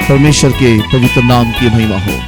परमेश्वर के पवित्र नाम की महिमा हो।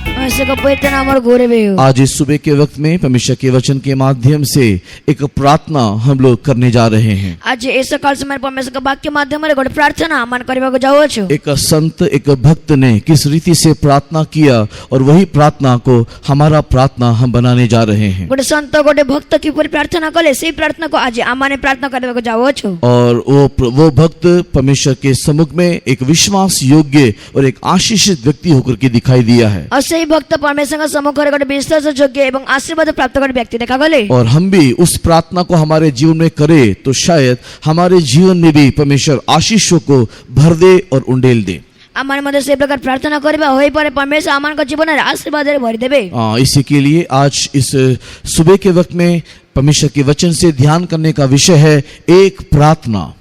आज इस सुबह के वक्त में परमेश्वर के वचन के माध्यम से एक प्रार्थना हम लोग करने जा रहे हैं। आज इस सकाल समय परमेश्वर का वाक्य माध्यम रे गोटे प्रार्थना मन करबाको जाउछु। एक संत एक भक्त ने किस रीति से प्रार्थना किया और वही प्रार्थना को हमारा प्रार्थना हम बनाने जा रहे हैं। गोटे संत गोटे भक्त किपरि प्रार्थना कले सेही प्रार्थना को आज आमाने प्रार्थना करबाको जाउछु। और वो भक्त परमेश्वर के सम्मुख में एक विश्वास योग्य और एक आशीषित व्यक्ति होकर के दिखाई दिया है। और सेही भक्त परमेश्वर का सम्मुख रे गोटे विश्वास योग्य एवं आशीर्वाद प्राप्त कर व्यक्ति देखा गले। और हम भी उस प्रार्थना को हमारे जीवन में करें तो शायद हमारे जीवन में भी परमेश्वर आशीषों को भर दे और उंडेल दे। आमान मध्य से प्रकार प्रार्थना करबा होई पर परमेश्वर आमान का जीवन रे आशीर्वाद रे भरि देबे। इसी के लिए आज इस सुबह के वक्त में परमेश्वर के वचन से ध्यान करने का विषय है एक प्रार्थना।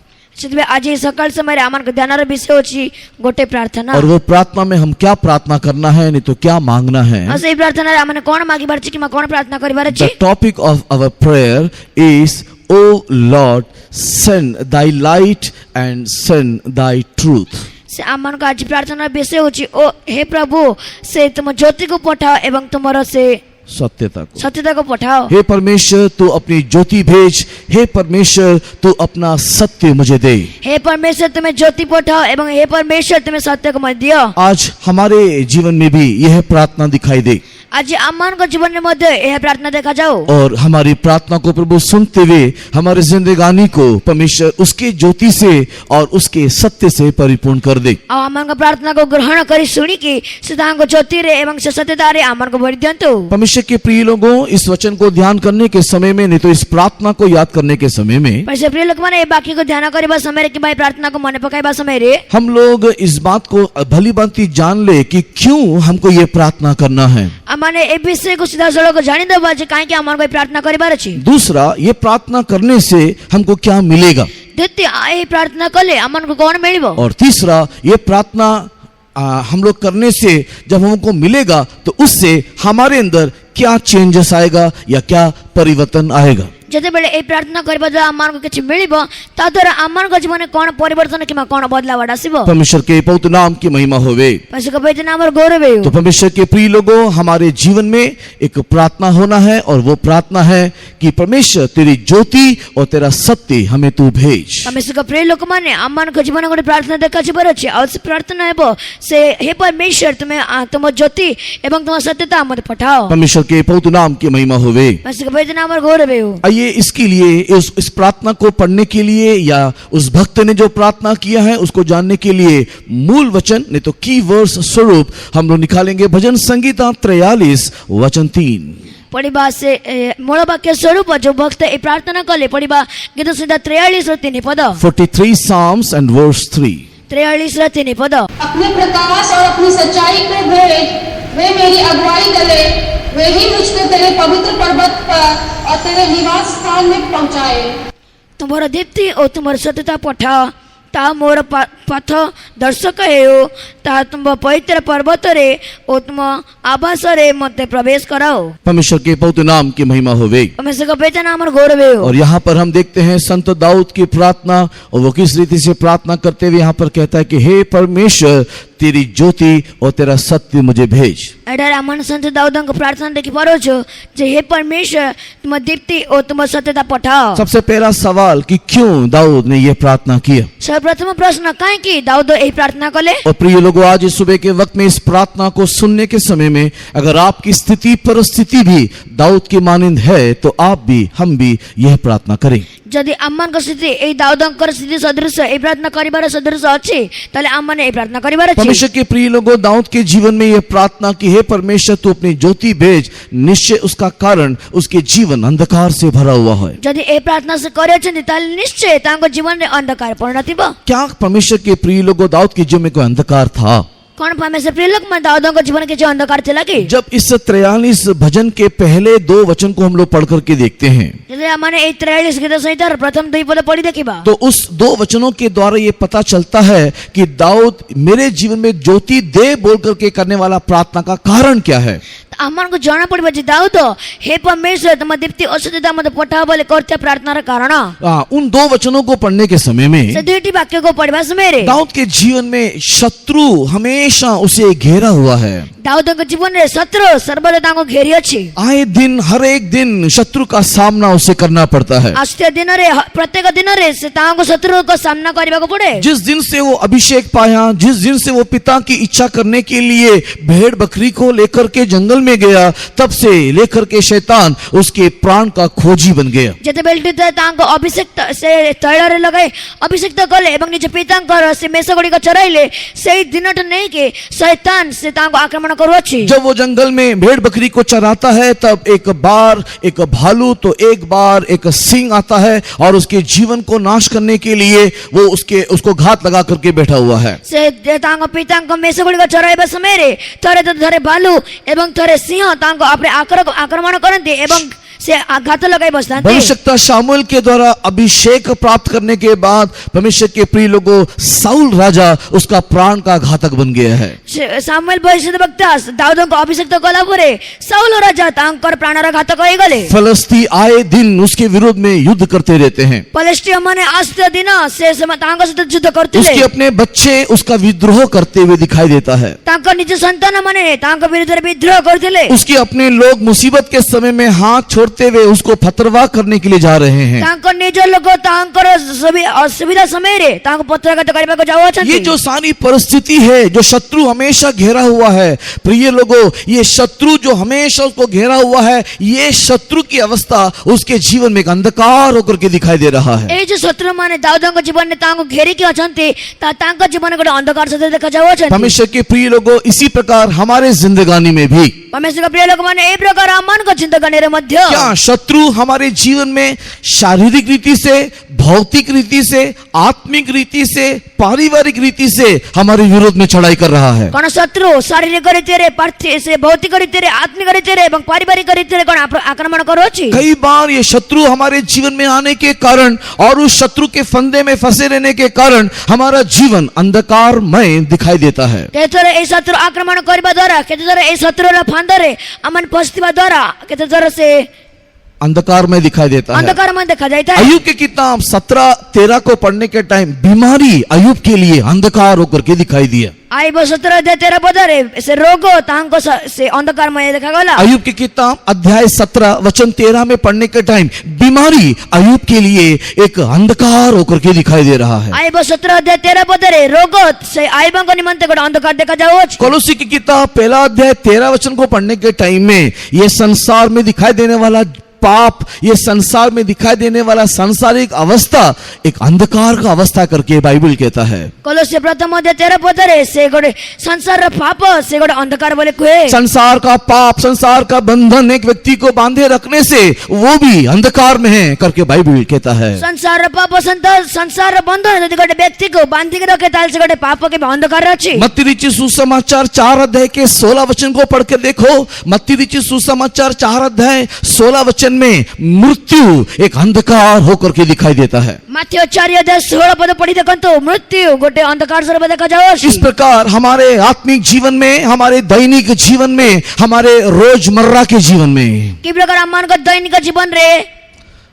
आज सकाल समय आमान का ध्यान विषय होची गोटे प्रार्थना। और वो प्रार्थना में हम क्या प्रार्थना करना है नहीं तो क्या मांगना है। सही प्रार्थना आमान कौन मांगी बार कि कौन प्रार्थना करिबार अछि। The topic of our prayer is, O Lord, send thy light and send thy truth. से आमान का आज प्रार्थना विषय होची ओ हे प्रभु से तुम ज्योति को पठाओ एवं तुमरो से सत्यता को पठाओ। हे परमेश्वर तू अपनी ज्योति भेज, हे परमेश्वर तू अपना सत्य मुझे दे। हे परमेश्वर तुम्हें ज्योति पठाओ एवं हे परमेश्वर तुम्हें सत्य को मत दियो। आज हमारे जीवन में भी यह प्रार्थना दिखाई दे। आज आमान को जीवन में मध्य यह प्रार्थना देखा जाओ। और हमारी प्रार्थना को प्रभु सुनते हुए हमारे जिंदगानी को परमेश्वर उसके ज्योति से और उसके सत्य से परिपूर्ण कर दे। आमान का प्रार्थना को ग्रहण करी सुनी की सिद्धांत को ज्योति रे एवं सत्यता रे आमान को भरि दियंतु। परमेश्वर के प्रिय लोगों, इस वचन को ध्यान करने के समय में नहीं तो इस प्रार्थना को याद करने के समय में परमेश्वर प्रिय लोग माने बाकी को ध्यान करबा समय रे कि भाई प्रार्थना को मन पकाइबा समय रे हम लोग इस बात को भली भांति जान ले कि क्यों हमको ये प्रार्थना करना है। माने ए विषय को सीधा सड़क जानी दबा जे काहे कि आमान को प्रार्थना करिबार अछि। दूसरा, ये प्रार्थना करने से हमको क्या मिलेगा। द्वितीय, ए प्रार्थना कले आमान को कौन मिलबो। और तीसरा, ये प्रार्थना हम लोग करने से जब हमको मिलेगा तो उससे हमारे अंदर क्या चेंजेस आएगा या क्या परिवर्तन आएगा। जते बेले ए प्रार्थना करबा द्वारा आमान को किछ मिलिबो ता द्वारा आमान को जीवन कोन परिवर्तन किमा कोन बदलाव आसीबो। परमेश्वर के पवित्र नाम की महिमा होवे। परमेश्वर के पवित्र नाम और गौरव हो। तो परमेश्वर के प्रिय लोगों, हमारे जीवन में एक प्रार्थना होना है और वो प्रार्थना है कि परमेश्वर तेरी ज्योति और तेरा सत्य हमें तू भेज। परमेश्वर के प्रिय लोग माने आमान को जीवन को प्रार्थना देखा छिबर अछि और से प्रार्थना हेबो से हे परमेश्वर तुम्हें तुम ज्योति एवं तुम सत्यता मत पठाओ। परमेश्वर के पवित्र नाम की महिमा होवे। परमेश्वर के पवित्र नाम और गौरव हो। ये इसके लिए इस प्रार्थना को पढ़ने के लिए या उस भक्त ने जो प्रार्थना किया है उसको जानने के लिए मूल वचन नहीं तो की वर्स स्वरूप हम लोग निकालेंगे भजन संगीता 43 वचन 3। पढ़िबा से मूल वाक्य स्वरूप जो भक्त ए प्रार्थना कले पढ़िबा गीत संहिता 43 र 3 पद। 43 Psalms and verse 3। 43 र 3 पद। अपने प्रकाश और अपनी सच्चाई को भेज, वे मेरी अगुवाई करे, वे ही मुझको तेरे पवित्र पर्वत पर और तेरे निवास स्थान में पहुंचाए। तुम्हारा दीप्ति और तुम्हारा सत्यता पठाओ ता मोर पथ दर्शक हेओ ता तुम पवित्र पर्वत रे और तुम आवास रे मते प्रवेश कराओ। परमेश्वर के पवित्र नाम की महिमा होवे। परमेश्वर का पवित्र नाम और गौरव हो। और यहाँ पर हम देखते हैं संत दाऊद की प्रार्थना और वो किस रीति से प्रार्थना करते हुए यहाँ पर कहता है कि हे परमेश्वर तेरी ज्योति और तेरा सत्य मुझे भेज। एडर आमान संत दाऊद को प्रार्थना देखि परो छो जे हे परमेश्वर तुम दीप्ति और तुम सत्यता पठाओ। सबसे पहला सवाल कि क्यों दाऊद ने ये प्रार्थना किया। सर्वप्रथम प्रश्न काहे कि दाऊद यही प्रार्थना कले। और प्रिय लोगों, आज इस सुबह के वक्त में इस प्रार्थना को सुनने के समय में अगर आपकी स्थिति परिस्थिति भी दाऊद की मानंद है तो आप भी हम भी यह प्रार्थना करें। यदि आमान को स्थिति ए दाऊदंकर स्थिति सदृश ए प्रार्थना करिबार सदृश अछि तले आमान ए प्रार्थना करिबार अछि। परमेश्वर के प्रिय लोगों, दाऊद के जीवन में यह प्रार्थना की हे परमेश्वर तू अपनी ज्योति भेज, निश्चय उसका कारण उसके जीवन अंधकार से भरा हुआ है। यदि ए प्रार्थना से करे छथि तले निश्चय तांको जीवन रे अंधकार पूर्ण थिबो। क्या परमेश्वर के प्रिय लोगों दाऊद के जीवन में कोई अंधकार था। कौन परमेश्वर प्रिय लोग में दाऊद को जीवन के जो अंधकार चला कि जब इस 43 भजन के पहले 2 वचन को हम लोग पढ़ करके देखते हैं जैसे हमने 43 गीत संहिता प्रथम 2 पद पढ़ी देखिबा तो उस 2 वचनों के द्वारा ये पता चलता है कि दाऊद मेरे जीवन में ज्योति दे बोल करके करने वाला प्रार्थना का कारण क्या है। ଆମମାନଙ୍କୁ ଜଣା ପଡିବ ଯେ ଦାଉଦ हे परमेश्वर तुम दीप्ति औषधता मते पठाओ बोले करते प्रार्थनार कारण उन दो वचनों को पढ़ने के समय में से दुईटी वाक्य को पढ़वा समय रे दाऊद के जीवन में शत्रु हमेशा उसे घेरा हुआ है। दाऊदको जीवन रे शत्रु सर्वदा ताको घेरी अछि। आए दिन हर एक दिन शत्रु का सामना उसे करना पड़ता है। आस्ते दिन रे प्रत्येक दिन रे से ताको शत्रु को सामना करबाको पड़े। जिस दिन से वो अभिषेक पाया, जिस दिन से वो पिता की इच्छा करने के लिए भेड़ बकरी को लेकर के जंगल में गया, तब से लेकर के शैतान उसके प्राण का खोजी बन गया। जते बेल्टी ताको अभिषेक से तैल रे लगाई अभिषेक कले एवं निज पितांकर से मेषगुड़ी को चराइले सेही दिनट नहीं के शैतान से ताको आक्रमण करू अछि। जब वो जंगल में भेड़ बकरी को चराता है, तब एक बार एक भालू तो एक बार एक सिंह आता है और उसके जीवन को नाश करने के लिए वो उसको घात लगा करके बैठा हुआ है। से ताको पितांको मेषगुड़ी को चराइबा समय रे थरे भालू एवं थरे सिंह ताको अपने आक्रमण करते एवं से आघात लगाई बसते। भविष्यवक्ता शामुएल के द्वारा अभिषेक प्राप्त करने के बाद परमेश्वर के प्रिय लोगों, साउल राजा उसका प्राण का घातक बन गया है। शामुएल भविष्यवक्ता दाऊदको अभिषेक कला परे साउल राजा तांकर प्राणर घातक होई गले। फलस्ती आए दिन उसके विरोध में युद्ध करते रहते हैं। फलस्तीन माने आस्ते दिन से तांको साथ युद्ध करते उसके अपने बच्चे उसका विद्रोह करते हुए दिखाई देता है। तांको निज संतान माने तांको विरुद्ध विद्रोह करथिले। उसके अपने लोग मुसीबत के समय में हाथ छोड़ते हुए उसको फतरवाह करने के लिए जा रहे हैं। तांको निज लोग तांकर सभी असुविधा समय रे तांको पत्रघात करबाको जाओ अछंती। ये जो सारी परिस्थिति है, जो शत्रु हमेशा घेरा हुआ है, प्रिय लोगों, ये शत्रु जो हमेशा उसको घेरा हुआ है, ये शत्रु की अवस्था उसके जीवन में एक अंधकार होकर के दिखाई दे रहा है। ए जो शत्रु माने दाऊदको जीवन में तांको घेरी के अछंती तांको जीवन को अंधकार से देखा जाओ अछंती। परमेश्वर के प्रिय लोगों, इसी प्रकार हमारे जिंदगानी में भी परमेश्वर का प्रिय लोग माने ए प्रकार अमन को जिंदगानी रे मध्य क्या शत्रु हमारे जीवन में शारीरिक रीति से, भौतिक रीति से, आत्मिक रीति से, पारिवारिक रीति से हमारे विरोध में चढ़ाई कर रहा है। कौन शत्रु शारीरिक रीति रे, पार्थिव से, भौतिक रीति रे, आत्मिक रीति रे एवं पारिवारिक रीति रे कौन आक्रमण करो छी। कई बार ये शत्रु हमारे जीवन में आने के कारण और उस शत्रु के फंदे में फंसे रहने के कारण हमारा जीवन अंधकारमय दिखाई देता है। केतरे ए शत्रु आक्रमण करबा द्वारा, केतरे ए शत्रु रा फंदरे अमन पस्तिबा द्वारा केतरे से अंधकार में दिखाई देता है। अंधकार में देखा जाता है। अय्यूब की किताब 17-13 को पढ़ने के टाइम बीमारी अय्यूब के लिए अंधकार होकर के दिखाई दिया। आई 17-13 पदरे से रोगो तांको से अंधकार में देखा गला। अय्यूब की किताब अध्याय 17 वचन 13 में पढ़ने के टाइम बीमारी अय्यूब के लिए एक अंधकार होकर के दिखाई दे रहा है। आई 17-13 पदरे रोगो से आईबा को निमंत्रण को अंधकार देखा जाओ। कोलोसी की किताब 1 अध्याय 13 वचन को पढ़ने के टाइम में ये संसार में दिखाई देने वाला पाप, ये संसार में दिखाई देने वाला सांसारिक अवस्था एक अंधकार का अवस्था करके बाइबल कहता है। कोलोसी प्रथम अध्याय 13 पदरे से गोटे संसार रा पाप से गोटे अंधकार बोले कोए। संसार का पाप, संसार का बंधन एक व्यक्ति को बांधे रखने से वो भी अंधकार में है करके बाइबल कहता है। संसार रा पाप संसार रा बंधन यदि गोटे व्यक्ति को बांधी के रखे ताल से गोटे पाप के अंधकार अछि। मत्ती रचित सुसमाचार 4 अध्याय के 16 वचन को पढ़ के देखो। मत्ती रचित सुसमाचार 4 अध्याय 16 वचन में मृत्यु एक अंधकार होकर के दिखाई देता है। मत्ती 4 अध्याय 16 पद पढ़ी देखंतो मृत्यु गोटे अंधकार से देखा जाओ। इस प्रकार हमारे आत्मिक जीवन में, हमारे दैनिक जीवन में, हमारे रोजमर्रा के जीवन में कि प्रकार अम्मान का दैनिक जीवन रे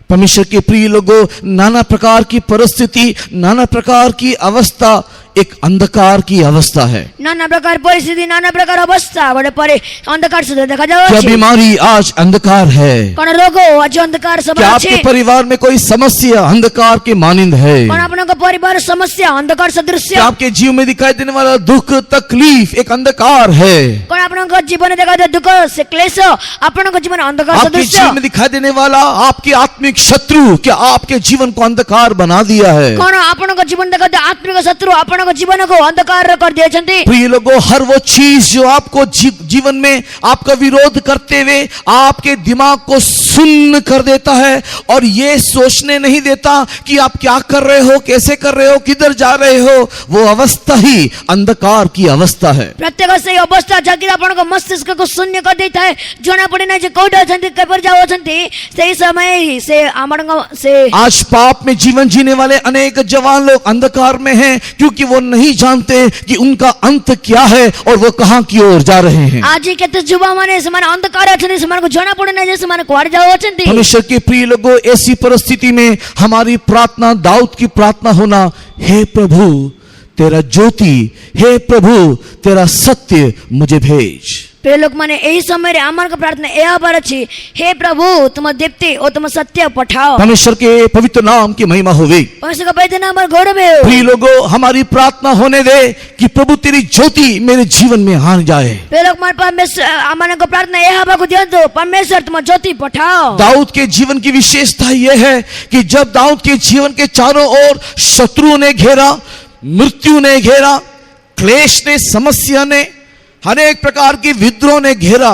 परमेश्वर के प्रिय लोगों, नाना प्रकार की परिस्थिति, नाना प्रकार की अवस्था एक अंधकार की अवस्था है। नाना प्रकार परिस्थिति, नाना प्रकार अवस्था बड़े परे अंधकार से देखा जाओ। क्या बीमारी आज अंधकार है? कौन रोगो आज अंधकार सब क्या आपके परिवार में कोई समस्या अंधकार के मानिंद है? कौन अपनों का परिवार समस्या अंधकार सदृश? क्या आपके जीवन में दिखाई देने वाला दुख, तकलीफ एक अंधकार है? कौन अपनों का जीवन देखा दे दुख से क्लेश अपनों का जीवन अंधकार आपके सदृश? जीवन में दिखाई देने वाला आपके आत्मिक शत्रु क्या आपके जीवन को अंधकार बना दिया है? कौन अपनों का जीवन देखा दे आत्मिक शत्रु अपनों का जीवन को अंधकार कर दिए छंती। प्रिय लोगों, हर वो चीज जो आपको जीवन में आपका विरोध करते हुए आपके दिमाग को सुन्न कर देता है और ये सोचने नहीं देता कि आप क्या कर रहे हो, कैसे कर रहे हो, किधर जा रहे हो। वो अवस्था ही अंधकार की अवस्था है। प्रत्येक से अवस्था जहाँकि आपनको मस्तिष्क को शून्य कर देता है, जना पड़े ना कोड अछंती केपर जाओ अछंती सही समय ही से आमरंग से। आज पाप में जीवन जीने वाले अनेक जवान लोग अंधकार में हैं, क्योंकि वो नहीं जानते कि उनका अंत क्या है और वो कहां की ओर जा रहे हैं। आज ही कहते जुबा माने समान अंधकार अछंती समान को जना पड़े ना जैसे समान क्वार जाओ अछंती। परमेश्वर के प्रिय लोगों, ऐसी परिस्थिति में हमारी प्रार्थना दाऊद की प्रार्थना होना, हे प्रभु तेरा ज्योति, हे प्रभु तेरा सत्य मुझे भेज। प्रिय लोक माने यही समय रे आमर का प्रार्थना यह बार अछि, हे प्रभु तुम दीप्ति और तुम सत्य पठाओ। परमेश्वर के पवित्र नाम की महिमा होवे। परमेश्वर का पवित्र नाम पर गौरव है। प्रिय लोगों, हमारी प्रार्थना होने दे कि प्रभु तेरी ज्योति मेरे जीवन में आ जाए। प्रिय लोक माने परमेश्वर आमर का प्रार्थना यह बार को दियो दो, परमेश्वर तुम ज्योति पठाओ। दाऊद के जीवन की विशेषता यह है कि जब दाऊद के जीवन के चारों ओर शत्रुओं ने घेरा, मृत्यु ने घेरा, क्लेश ने, समस्या ने, अनेक प्रकार की विद्रोह ने घेरा,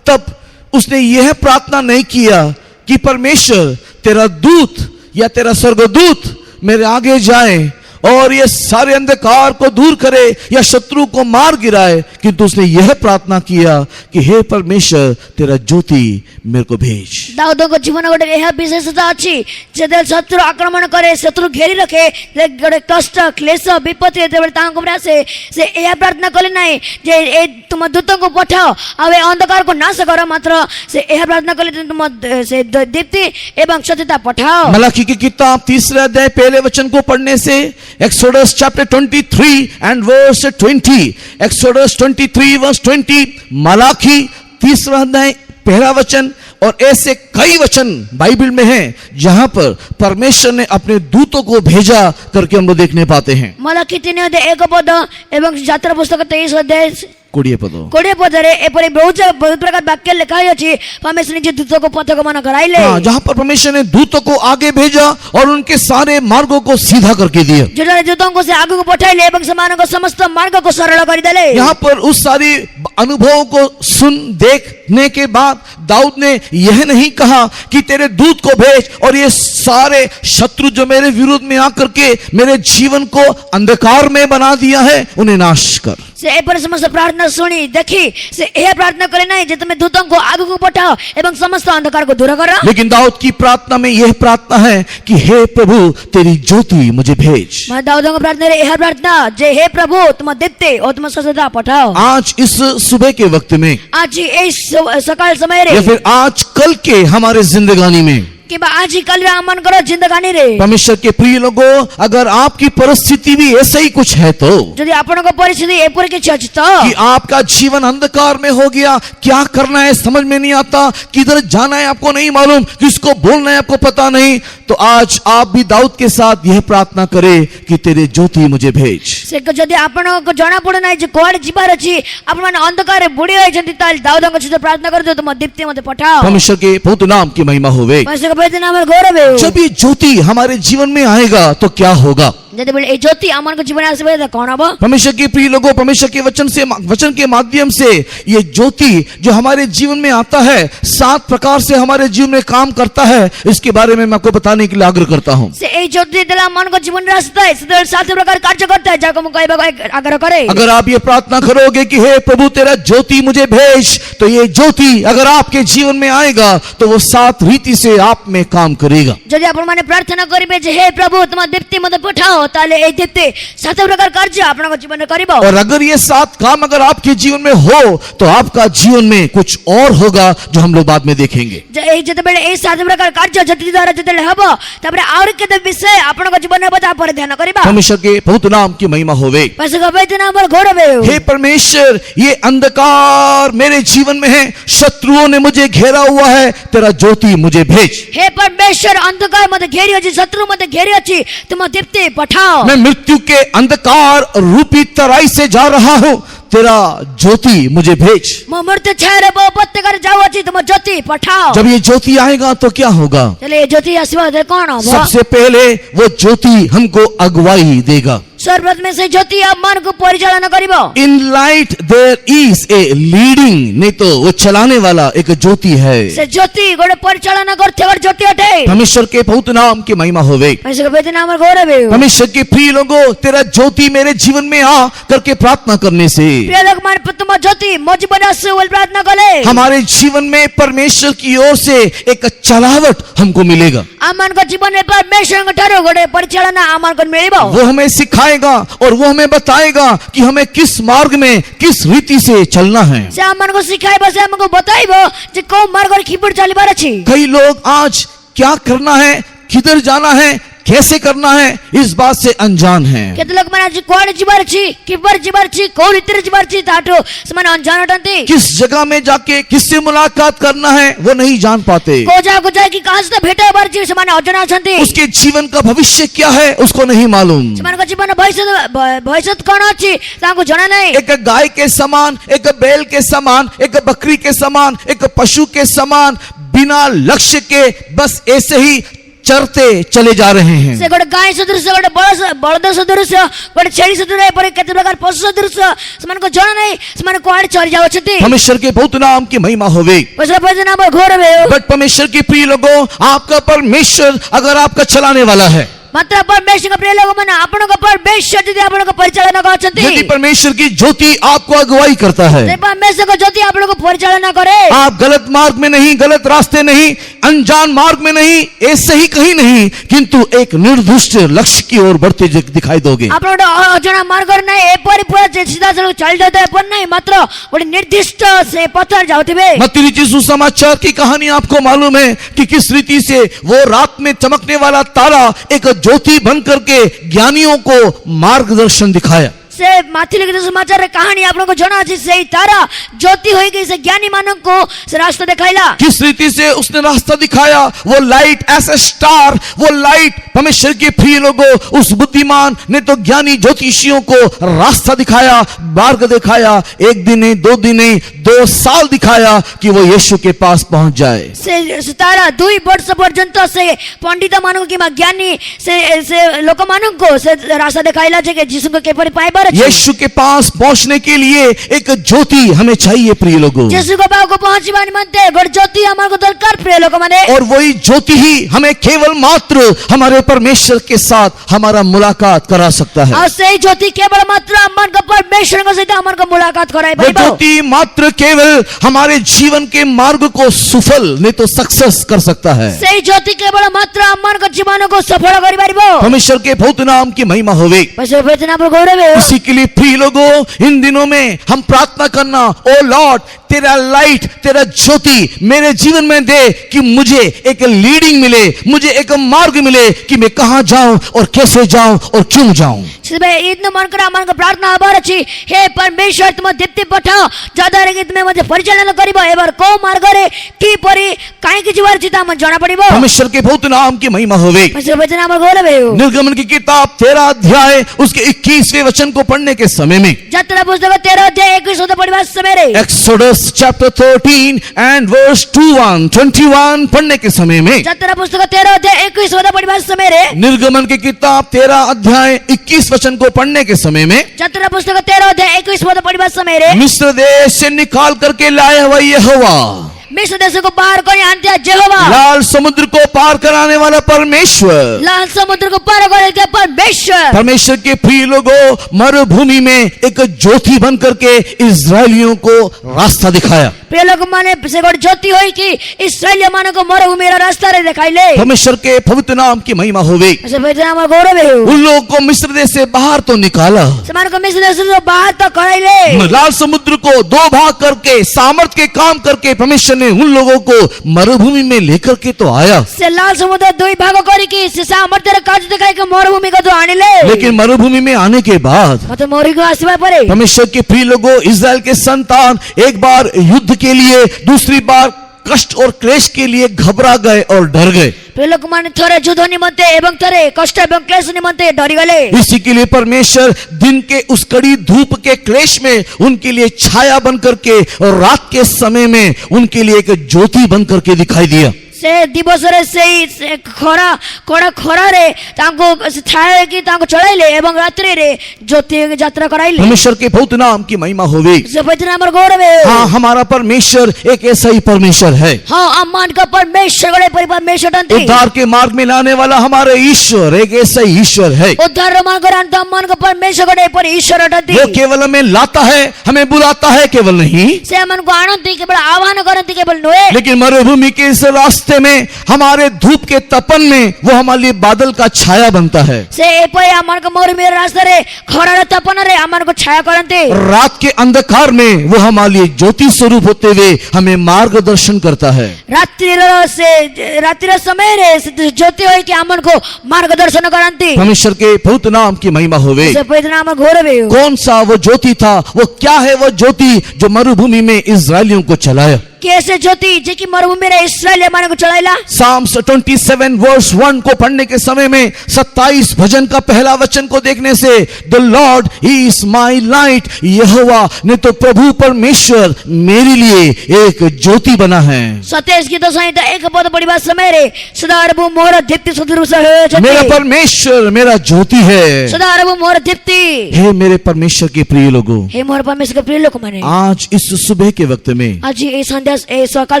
तब उसने यह प्रार्थना नहीं किया कि परमेश्वर तेरा दूत या तेरा स्वर्गदूत मेरे आगे जाए और ये सारे अंधकार को दूर करे या शत्रु को मार गिराए, किंतु उसने यह प्रार्थना किया कि हे परमेश्वर तेरा ज्योति मेरे को भेज। दाऊद को जीवन गोटे यह विशेषता अछि, जेते शत्रु आक्रमण करे, शत्रु घेरी रखे, गोटे कष्ट क्लेश विपत्ति तेबे तांको प्रयासे से यह प्रार्थना कले नाही जे ए तुम दूतों को पठाओ आवे अंधकार को नाश करो, मात्र से यह प्रार्थना कले तुम से दीप्ति एवं सत्यता पठाओ। मलाकी की किताब 3 अध्याय पहले वचन को पढ़ने से, Exodus chapter 23 and verse 20, Exodus 23 verse 20, Malachi 3 अध्याय पहला वचन, और ऐसे कई वचन बाइबल में हैं जहां पर परमेश्वर ने अपने दूतों को भेजा करके हम लोग देखने पाते हैं। मलाकी 3 अध्याय 1 पद एवं यात्रा पुस्तक 23 अध्याय 20 पदरे एपरि बहुत प्रकार वाक्य लिखा अछि, परमेश्वर ने दूतों को पथ गमन कराइले। जहां पर परमेश्वर ने दूतों को आगे भेजा और उनके सारे मार्गों को सीधा करके दिया। जो दूतों को से आगे को पठाइले एवं समान को समस्त मार्ग को सरल कर देले। यहाँ पर उस सारी अनुभवों को सुन देखने के बाद दाऊद ने यह नहीं कहा कि तेरे दूत को भेज और ये सारे शत्रु जो मेरे विरोध में आकर के मेरे जीवन को अंधकार में बना दिया है उन्हें नाश कर। से एपर समस्त प्रार्थना सुनी देखी से यह प्रार्थना करे नहीं जे तुम दूतों को आगे को पठाओ एवं समस्त अंधकार को दूर करो। लेकिन दाऊद की प्रार्थना में यह प्रार्थना है कि हे प्रभु तेरी ज्योति मुझे भेज। दाऊद का प्रार्थना यह प्रार्थना जे हे प्रभु तुम दीप्ति और तुम सत्यता पठाओ। आज इस सुबह के वक्त में, आज इस सकाल समय रे, या फिर आज कल के हमारे जिंदगानी में, कि आज ही कल मन करो जिंदगानी रे। परमेश्वर के प्रिय लोगों, अगर आपकी परिस्थिति भी ऐसा ही कुछ है तो, यदि आपनको परिस्थिति एपर के छ तो कि आपका जीवन अंधकार में हो गया, क्या करना है समझ में नहीं आता, किधर जाना है आपको नहीं मालूम, किसको बोलना है आपको पता नहीं, तो आज आप भी दाऊद के साथ यह प्रार्थना करें कि तेरे ज्योति मुझे भेज। से यदि आपनको जाना पड़े ना जे कोड जीवार अछि, आपण माने अंधकार बुडी होय छथि, ताल दाऊद को से प्रार्थना कर दो तुम दीप्ति मते पठाओ। परमेश्वर के पवित्र नाम की महिमा होवे। जब ये ज्योति हमारे जीवन में आएगा तो क्या होगा? ज्योति आमन को जीवन आसे तो कौन होगा? परमेश्वर के प्रिय लोगों, परमेश्वर के वचन के माध्यम से ये ज्योति जो हमारे जीवन में आता है 7 प्रकार से हमारे जीवन में काम करता है, इसके बारे में मैं आपको बताने के लिए आग्रह करता हूँ। ज्योति मन को जीवन रास्ता है 7 प्रकार कार्य करता है, जाको आग्रह करे। अगर आप ये प्रार्थना करोगे कि हे प्रभु तेरा ज्योति मुझे भेज, तो ये ज्योति अगर आपके जीवन में आएगा तो वो 7 रीति से आप में काम करेगा। यदि आप माने प्रार्थना करिबे जे हे प्रभु तुम दीप्ति मते पठाओ, ताले ए दीप्ति 7 प्रकार कार्य आपन जीवन में करिबो। और अगर ये 7 काम अगर आपके जीवन में हो तो आपका जीवन में कुछ और होगा जो हम लोग बाद में देखेंगे। जते बेले ए 7 प्रकार कार्य जति द्वारा जते हबो तबरे और के विषय आपन जीवन में बता पर ध्यान करिबा। परमेश्वर के पवित्र नाम की महिमा होवे। परमेश्वर के पवित्र नाम पर गौरव हो। हे परमेश्वर, ये अंधकार मेरे जीवन में है, शत्रुओं ने मुझे घेरा हुआ है, तेरा ज्योति मुझे भेज। हे परमेश्वर, अंधकार मते घेरी अछि, शत्रु मते घेरी अछि, तुम दीप्ति पठाओ। मैं मृत्यु के अंधकार रूपी तराई से जा रहा हूँ, तेरा ज्योति मुझे भेज। मृत्यु छाया पत्ते कर जाओ अछि, तुम ज्योति पठाओ। जब ये ज्योति आएगा तो क्या होगा? चलिए ज्योति आशीर्वाद कौन होगा? सबसे पहले वो ज्योति हमको अगुवाई देगा। सर्वप्रथम से ज्योति आम को परिचालन करिबो In light there is a leading, नहीं तो वो चलाने वाला एक ज्योति है। से ज्योति गोटे परिचालन करते गोटे ज्योति अटे परमेश्वर के पवित्र नाम की महिमा होवे। परमेश्वर के पवित्र नाम और गौरव है परमेश्वर के प्रिय लोगों, तेरा ज्योति मेरे जीवन में आ करके प्रार्थना करने से प्रिय लोग मान तुम ज्योति मो जीवन से वो प्रार्थना करे हमारे जीवन में परमेश्वर की ओर से एक चलावट हमको मिलेगा। आमान को जीवन में परमेश्वर को ठहरो गोटे परिचालन आमान को मिलिबो वो हमें सिखाएगा और वो हमें बताएगा कि हमें किस मार्ग में किस रीति से चलना है। से आमान को सिखाइबो से हमको बताइबो जे को मार्ग और खिपुर चलिबार अछि कई लोग आज क्या करना है, किधर जाना है, कैसे करना है, इस बात से अनजान है। केते लोग माने कोड जीवार छी किपर जीवार छी को रीति जीवार छी ताटो समान अनजान अटंती किस जगह में जाके किससे मुलाकात करना है वो नहीं जान पाते। को जाए कि कहां से भेटे बार छी समान अनजान अछंती उसके जीवन का भविष्य क्या है उसको नहीं मालूम। समान को जीवन भविष्य कोन अछि ताको जणा नहीं। एक गाय के समान, एक बैल के समान, एक बकरी के समान, एक पशु के समान बिना लक्ष्य के बस ऐसे ही चरते चले जा रहे हैं। से गोटे गाय सदृश गोटे बलद सदृश गोटे छेड़ी सदृश पर केते प्रकार पशु सदृश समान को जणा नहीं समान को आड़ चढ़ जाओ छथि। परमेश्वर के पवित्र नाम की महिमा होवे। परमेश्वर नाम घोर है बट परमेश्वर के प्रिय लोगों, आपका परमेश्वर अगर आपका चलाने वाला है, मात्र परमेश्वर का प्रिय लोग माने आपन को परमेश्वर यदि आपन को परिचालन करछथि, यदि परमेश्वर की ज्योति आपको अगुवाई करता है, से परमेश्वर को ज्योति आपन को परिचालन करे, आप गलत मार्ग में नहीं, गलत रास्ते नहीं, अनजान मार्ग में नहीं, ऐसे ही कहीं नहीं, किंतु एक निर्दिष्ट लक्ष्य की ओर बढ़ते दिखाई दोगे। आपन अजना मार्ग नहीं ए पूरा सीधा चल जाता है पर नहीं मात्र गोटे निर्दिष्ट से पथ जाउथिबे। मत्ती रचित सुसमाचार की कहानी आपको मालूम है कि किस रीति से वो रात में चमकने वाला तारा एक ज्योति बन करके ज्ञानियों को मार्गदर्शन दिखाया। से माथि लिखित समाचार रे कहानी आपन को जणा अछि से तारा ज्योति होई गई से ज्ञानी मानव को से रास्ता दिखाइला। किस रीति से उसने रास्ता दिखाया, वो लाइट एज ए स्टार, वो लाइट परमेश्वर के प्रिय लोगों उस बुद्धिमान ने तो ज्ञानी ज्योतिषियों को रास्ता दिखाया, मार्ग दिखाया। एक दिन नहीं, 2 दिन नहीं, 2 साल दिखाया कि वो यीशु के पास पहुंच जाए। से तारा 2 वर्ष पर्यंत से पंडित मानव की ज्ञानी से लोक मानव को से रास्ता दिखाइला जे कि यीशु को केपरि पाइबा। यीशु के पास पहुंचने के लिए एक ज्योति हमें चाहिए प्रिय लोगों। यीशु के पास को पहुंचबा निमंते गोटे ज्योति हमर को दरकार प्रिय लोग माने। और वही ज्योति ही हमें केवल मात्र हमारे परमेश्वर के साथ हमारा मुलाकात करा सकता है। और से ज्योति केवल मात्र हमर को परमेश्वर के साथ हमर को मुलाकात कराई वो ज्योति मात्र केवल हमारे जीवन के मार्ग को सफल नहीं तो सक्सेस कर सकता है। से ज्योति केवल मात्र हमर को जीवन को सफल करि पारिबो। परमेश्वर के पवित्र नाम की महिमा होवे। परमेश्वर पवित्र नाम पर गौरव है। इसी के लिए प्रिय लोगों, इन दिनों में हम प्रार्थना करना, ओ लॉर्ड तेरा लाइट, तेरा ज्योति मेरे जीवन में दे कि मुझे एक लीडिंग मिले, मुझे एक मार्ग मिले कि मैं कहां जाऊं और कैसे जाऊं और क्यों जाऊं। इतना मन करा मन का प्रार्थना आभार अछि हे परमेश्वर तुम दीप्ति पठाओ ज्यादा रे तुम मते परिचालन करिबो एबार को मार्ग रे की परि काई कि जीवार चिता मन जाना पड़िबो। परमेश्वर के पवित्र नाम की महिमा होवे। परमेश्वर पवित्र नाम गौरव है। निर्गमन की किताब 13 अध्याय उसके 21वें वचन को पढ़ने के समय में, यात्रा पुस्तक 13 अध्याय 21 पद पढ़िबा समय रे, एक्सोडस chapter 13 and verse 21 पढ़ने के समय में, यात्रा पुस्तक 13 अध्याय 21 पद पढ़िबा समय रे, निर्गमन की किताब 13 अध्याय 21 वचन को पढ़ने के समय में, यात्रा पुस्तक 13 अध्याय 21 पद पढ़िबा समय रे, मिस्र देश से निकाल करके लाया हुआ यहोवा, मिस्र देश को पार कर आंत्या यहोवा, लाल समुद्र को पार कराने वाला परमेश्वर, लाल समुद्र को पार कर परमेश्वर, परमेश्वर के प्रिय लोगों मरुभूमि में एक ज्योति बन करके इस्राएलियों को रास्ता दिखाया। प्रिय लोग माने से गोटे ज्योति होई कि इस्राएलियों माने को मरुभूमि रा रास्ता रे दिखाइले। परमेश्वर के पवित्र नाम की महिमा होवे। ऐसे पवित्र नाम गौरव है। उन लोगों को मिस्र देश से बाहर तो निकाला, समान को मिस्र देश से बाहर तो कराइले, लाल समुद्र को 2 भाग करके सामर्थ के काम करके परमेश्वर ने उन लोगों को मरुभूमि में लेकर के तो आया। से लाल समुद्र 2 भाग करी कि से सामर्थ रे काज दिखाई के मरुभूमि को तो आनिले। लेकिन मरुभूमि में आने के बाद मतलब मोरी को आसीबा परे परमेश्वर के प्रिय लोगों इस्राएल के संतान एक बार युद्ध के लिए, दूसरी बार कष्ट और क्लेश के लिए घबरा गए और डर गए। प्रिय लोग माने थोड़े युद्ध निमंते एवं थोड़े कष्ट एवं क्लेश निमंते डरी गले। इसी के लिए परमेश्वर दिन के उस कड़ी धूप के क्लेश में उनके लिए छाया बन करके और रात के समय में उनके लिए एक ज्योति बन करके दिखाई दिया। से दिवसरे से खरा कड़ा खरारे तांको छाया कि तांको चढ़ाइले एवं रात्रि रे ज्योति यात्रा कराइले। परमेश्वर के बहुत नाम की महिमा होवे। से पवित्र नाम गौरव है। हाँ, हमारा परमेश्वर एक ऐसा ही परमेश्वर है। हाँ, अम्मान का परमेश्वर गड़े परमेश्वर टंती। उद्धार के मार्ग में लाने वाला हमारे ईश्वर एक ऐसा ही ईश्वर है। उद्धार मान कर अंत अम्मान का परमेश्वर गड़े पर ईश्वर टंती। वो केवल हमें लाता है, हमें बुलाता है केवल नहीं, से अमन को आनंद केवल आह्वान करती केवल नोए। लेकिन मरुभूमि के इस रास्ते में हमारे धूप के तपन में वो हमारे लिए बादल का छाया बनता है। से एपय अमन को मोर मेरे रास्ते रे खरा रे तपन रे अमन को छाया करते। रात के अंधकार में वो हमारे लिए ज्योति स्वरूप होते हुए हमें मार्गदर्शन करता है। रात्रि समय रे ज्योति होय कि अमन को मार्गदर्शन करती। परमेश्वर के बहुत नाम की महिमा होवे। से पवित्र नाम गौरव है। कौन सा वो ज्योति था, वो क्या है वो ज्योति जो मरुभूमि में इस्राएलियों को चलाया? कैसे ज्योति जे कि मरुभूमि रे इस्राएल माने को चलाइला। साम्स 27 वर्स 1 को पढ़ने के समय में 27 भजन का पहला वचन को देखने से the lord is my light, Jehovah ने तो प्रभु परमेश्वर मेरे लिए एक ज्योति बना है। 27 गीत संहिता 1 पद पढ़िबा समय रे सदारबु मोर दीप्ति सदृश है। मेरा परमेश्वर मेरा ज्योति है। सदारबु मोर दीप्ति। हे मेरे परमेश्वर के प्रिय लोगों, हे मोर परमेश्वर के प्रिय लोग माने आज इस सुबह के वक्त में आज ये संध्या ए सकाल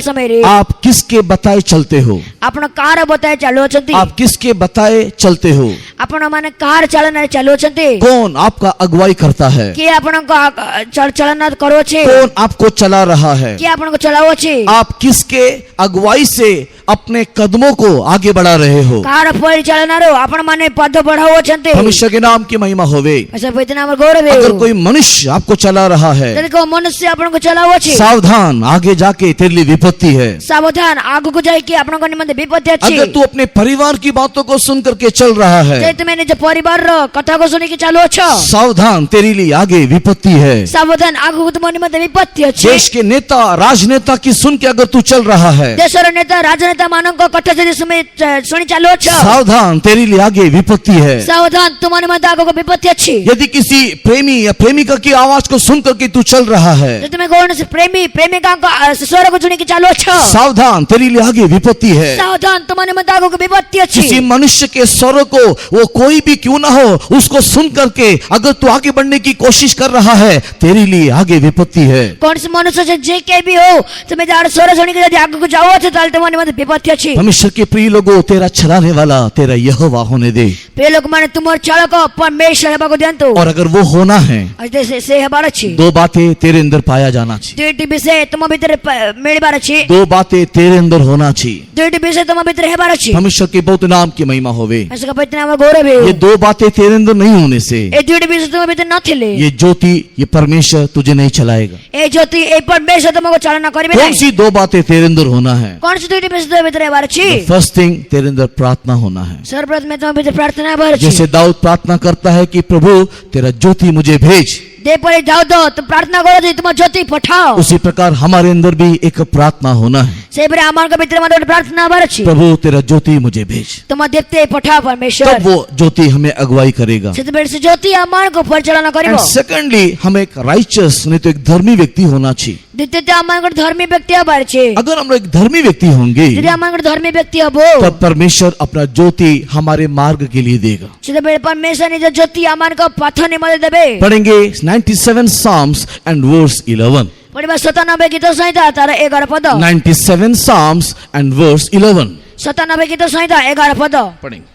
समय रे आप किसके बताए चलते हो? आपण कार बताए चालू अछंती। आप किसके बताए चलते हो? आपण माने कार चालन चालू अछंती। कौन आपका अगुवाई करता है? के आपण को चलन करो छे? कौन आपको चला रहा है? के आपण को चलाओ छे? आप किसके अगुवाई से अपने कदमों को आगे बढ़ा रहे हो? कार परिचालनारो आपण माने पद बढ़ाओ छंते। परमेश्वर के नाम की महिमा होवे। ऐसा पवित्र नाम गौरव है। अगर कोई मनुष्य आपको चला रहा है, यदि कोई मनुष्य आपण को चलाओ छे, सावधान, आगे जाके तेरे लिए विपत्ति है। सावधान, आगु को जाए कि आपण को निमंत विपत्ति अछि। अगर तू अपने परिवार की बातों को सुन करके चल रहा है, जे तुम निज परिवार रो कथा को सुनी के चालो छ, सावधान, तेरे लिए आगे विपत्ति है। सावधान, आगु तुम निमंत विपत्ति अछि। देश के नेता राजनेता की सुन के अगर तू चल रहा है, देशर नेता राजनेता मानन को कथा जदि सुनी चालो छ, सावधान, तेरे लिए आगे विपत्ति है। सावधान, तुम निमंत आगु को विपत्ति अछि। यदि किसी प्रेमी या प्रेमिका की आवाज को सुन करके तू चल रहा है, जे तुम कौन से प्रेमी प्रेमिका को स्वर को सुनी के चालो छ, सावधान, तेरे लिए आगे विपत्ति है। सावधान, तुम निमंत आगु को विपत्ति अछि। किसी मनुष्य के स्वर को, वो कोई भी क्यों ना हो, उसको सुन करके अगर तू आगे बढ़ने की कोशिश कर रहा है, तेरे लिए आगे विपत्ति है। कौन से मनुष्य जे के भी हो, तुम्हें जार स्वर सुनी के यदि आगु को जाओ छ, ताल तुम निमंत विपत्ति अछि। परमेश्वर के प्रिय लोगों, तेरा चलाने वाला तेरा यहोवा होने दे। प्रिय लोग माने तुमर चालक परमेश्वर हेबा को दियंतु। और अगर वो होना है, आज से हेबार अछि। दो बातें तेरे अंदर पाया जाना चाहिए। दुईटी विषय तुम भीतर मिलबार अछि। दो बातें तेरे अंदर होना चाहिए। दुईटी विषय तुम भीतर हेबार अछि। परमेश्वर के बहुत नाम की महिमा होवे। ऐसा का पवित्र नाम गौरव है। ये दो बातें तेरे अंदर नहीं होने से, ए दुईटी विषय तुम भीतर न थिले, ये ज्योति, ये परमेश्वर तुझे नहीं चलाएगा। ए ज्योति ए परमेश्वर तुमको चालना करिबे कौन नहीं। सी दो बातें तेरे अंदर होना है? कौन सी दुईटी विषय तुम भीतर हेबार अछि। फर्स्ट थिंग, तेरे अंदर प्रार्थना होना है। सर्वप्रथम में तुम भीतर प्रार्थना हेबार अछि। जैसे दाऊद प्रार्थना करता है कि प्रभु तेरा ज्योति मुझे भेज, दे परे जाओ दो तुम प्रार्थना करो जे तुम ज्योति पठाओ। उसी प्रकार हमारे अंदर भी एक प्रार्थना होना है। से परे आमान के भीतर में प्रार्थना हेबार अछि। प्रभु तेरा ज्योति मुझे भेज, तुम देवते पठाओ परमेश्वर। तब वो ज्योति हमें अगुवाई करेगा। से बेर से ज्योति आमान को परिचालना एंड करिबो। सेकंडली, हम एक राइचस, नहीं तो एक धर्मी व्यक्ति होना चाहिए। द्वितीय आमान को धर्मी व्यक्ति हेबार अछि। अगर हम एक धर्मी व्यक्ति होंगे, यदि आमान को धर्मी व्यक्ति हबो, तब परमेश्वर अपना ज्योति हमारे मार्ग के लिए देगा। से बेर परमेश्वर निज ज्योति आमान को पथ निमल देबे। पढ़ेंगे 97 Psalms and verse 11. पढ़िबा 97 गीत संहिता तार 11 पद। 97 Psalms and verse 11. 97 गीत संहिता 11 पद पढ़ेंगे।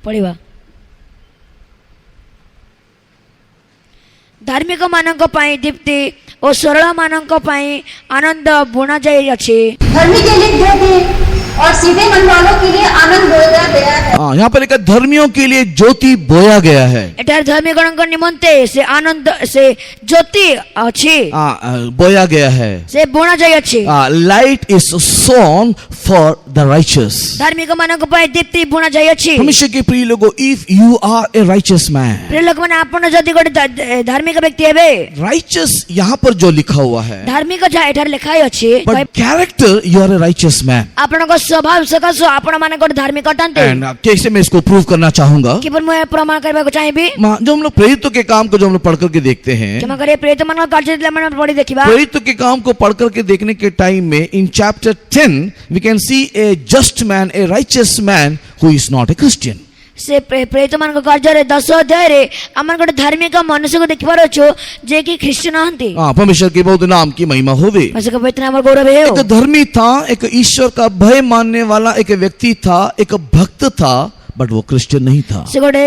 पढ़िबा। धार्मिक मानक पाई दीप्ति और सरल मानक पाई आनंद बुना जाई अछि। धर्मी के लिए ज्योति और सीधे मन वालों के लिए आनंद बोया गया है। हाँ, यहाँ पर लिखा ज्योति ज्योति ज्योति बोया गया है। एटार धर्मी गणक निमंते से आनंद से ज्योति अछि। बोया गया है। से बुना जाई अछि। Light is sown for the righteous. धार्मिक मानक पाई दीप्ति बुना जाई अछि। परमेश्वर के प्रिय लोगों, if you are a righteous man, प्रिय लोग माने आपण जदि गोटे धार्मिक व्यक्ति हेबे, राइचस यहाँ पर जो लिखा हुआ है, धार्मिक जा एटार लिखाई अछि, but character you are a righteous man. आपण को स्वभाव सकाशो आपण माने गोटे धार्मिक अटंते। एंड से मैं इसको प्रूव करना चाहूंगा। किपर मैं प्रमाण करबा को चाहिबी जो हम लोग प्रेरितों के काम को जो हम लोग पढ़ करके देखते हैं, क्षमा करे प्रेरित मन कार्य दिला मन पढ़ी देखिबा प्रेरितों के काम को पढ़ करके देखने के टाइम में in chapter 10 we can see a just man, a righteous man who is not a Christian. से प्रेरित मन कार्य रे 10 अध्याय रे हमन गोटे धार्मिक मनुष्य को देखि पारो छो जे कि क्रिश्चियन हंती। परमेश्वर के बहुत नाम की महिमा होवे। परमेश्वर का पवित्र नाम और गौरव है। एक धर्मी था, एक ईश्वर का भय मानने वाला एक व्यक्ति था, एक भक्त था, बट वो क्रिश्चियन नहीं था। से गोटे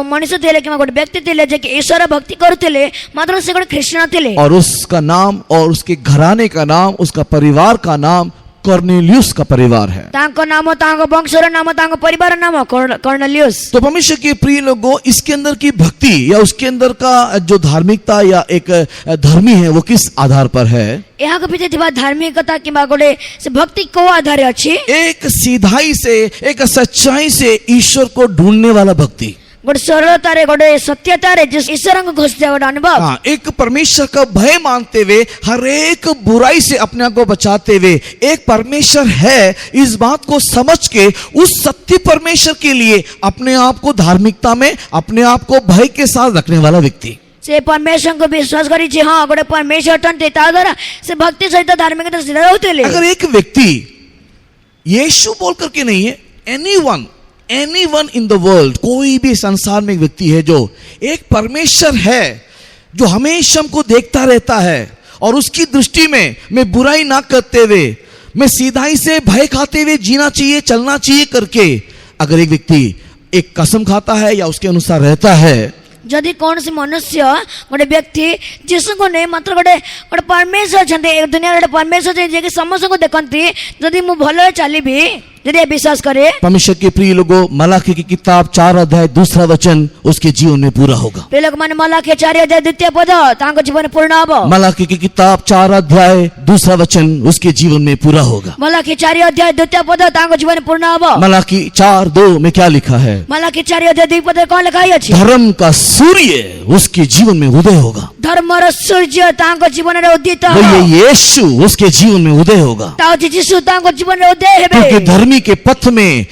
मनुष्य थे कि गोटे व्यक्ति थे जे कि ईश्वर भक्ति करते मात्र से गोटे क्रिश्चियन थे। और उसका नाम और उसके घराने का नाम, उसका परिवार का नाम कॉर्नेलियस का परिवार है। तांको नाम, तांको वंशर नाम, तांको परिवार नाम कॉर्नेलियस। तो परमेश्वर के प्रिय लोगों, इसके अंदर की भक्ति या उसके अंदर का जो धार्मिकता या एक धर्मी है वो किस आधार पर है? यहाँ के पीछे थिबा धार्मिकता कि गोटे से भक्ति को आधार अछि। एक सीधाई से, एक सच्चाई से ईश्वर को ढूंढने वाला भक्ति, गोटे सरलता रे, गोटे सत्यता रे, जिस ईश्वर को खोजते गोटे अनुभव। एक परमेश्वर का भय मानते हुए, हर एक बुराई से अपने आप को बचाते हुए, एक परमेश्वर है इस बात को समझ के उस सत्य परमेश्वर के लिए अपने आप को धार्मिकता में, अपने आप को भय के साथ रखने वाला व्यक्ति। से परमेश्वर को विश्वास करी छी, हाँ गोटे परमेश्वर तंते ता द्वारा से भक्ति सहित धार्मिकता से रहते। अगर एक व्यक्ति यीशु बोल करके नहीं है, एनीवन इन द वर्ल्ड, कोई भी संसार में एक व्यक्ति है जो एक परमेश्वर है जो हमेशा हमको देखता रहता है और उसकी दृष्टि में मैं बुराई ना करते हुए, मैं सीधाई से भय खाते हुए जीना चाहिए, चलना चाहिए करके अगर एक व्यक्ति एक कसम खाता है या उसके अनुसार रहता है, जदि कौन से मनुष्य गोटे व्यक्ति जिसको नहीं मात्र गोटे गोटे परमेश्वर छन्ते दुनिया गोटे परमेश्वर जे कि समस्त को देखंती, जदि मु भलो चलीबी, यदि विश्वास करे। परमेश्वर के प्रिय लोगों, मलाकी की किताब 4 अध्याय 2 वचन उसके जीवन में पूरा होगा। प्रिय लोग माने मलाकी 4 अध्याय 2 पद तांको जीवन पूर्ण होबो। मलाकी की किताब 4 अध्याय 2 वचन उसके जीवन में पूरा होगा। मलाकी 4 अध्याय 2 पद तांको जीवन पूर्ण होबो। मलाकी 4:2 में क्या लिखा है? मलाकी 4 अध्याय 2 पद कौन लिखा है? धर्म का सूर्य उसके जीवन में उदय होगा। धर्म र सूर्य तांको जीवन रे उदित हो। ये यीशु उसके जीवन में उदय होगा। ताऊ यीशु तांको जीवन रे उदय हेबे। क्योंकि धर्मी के पथ में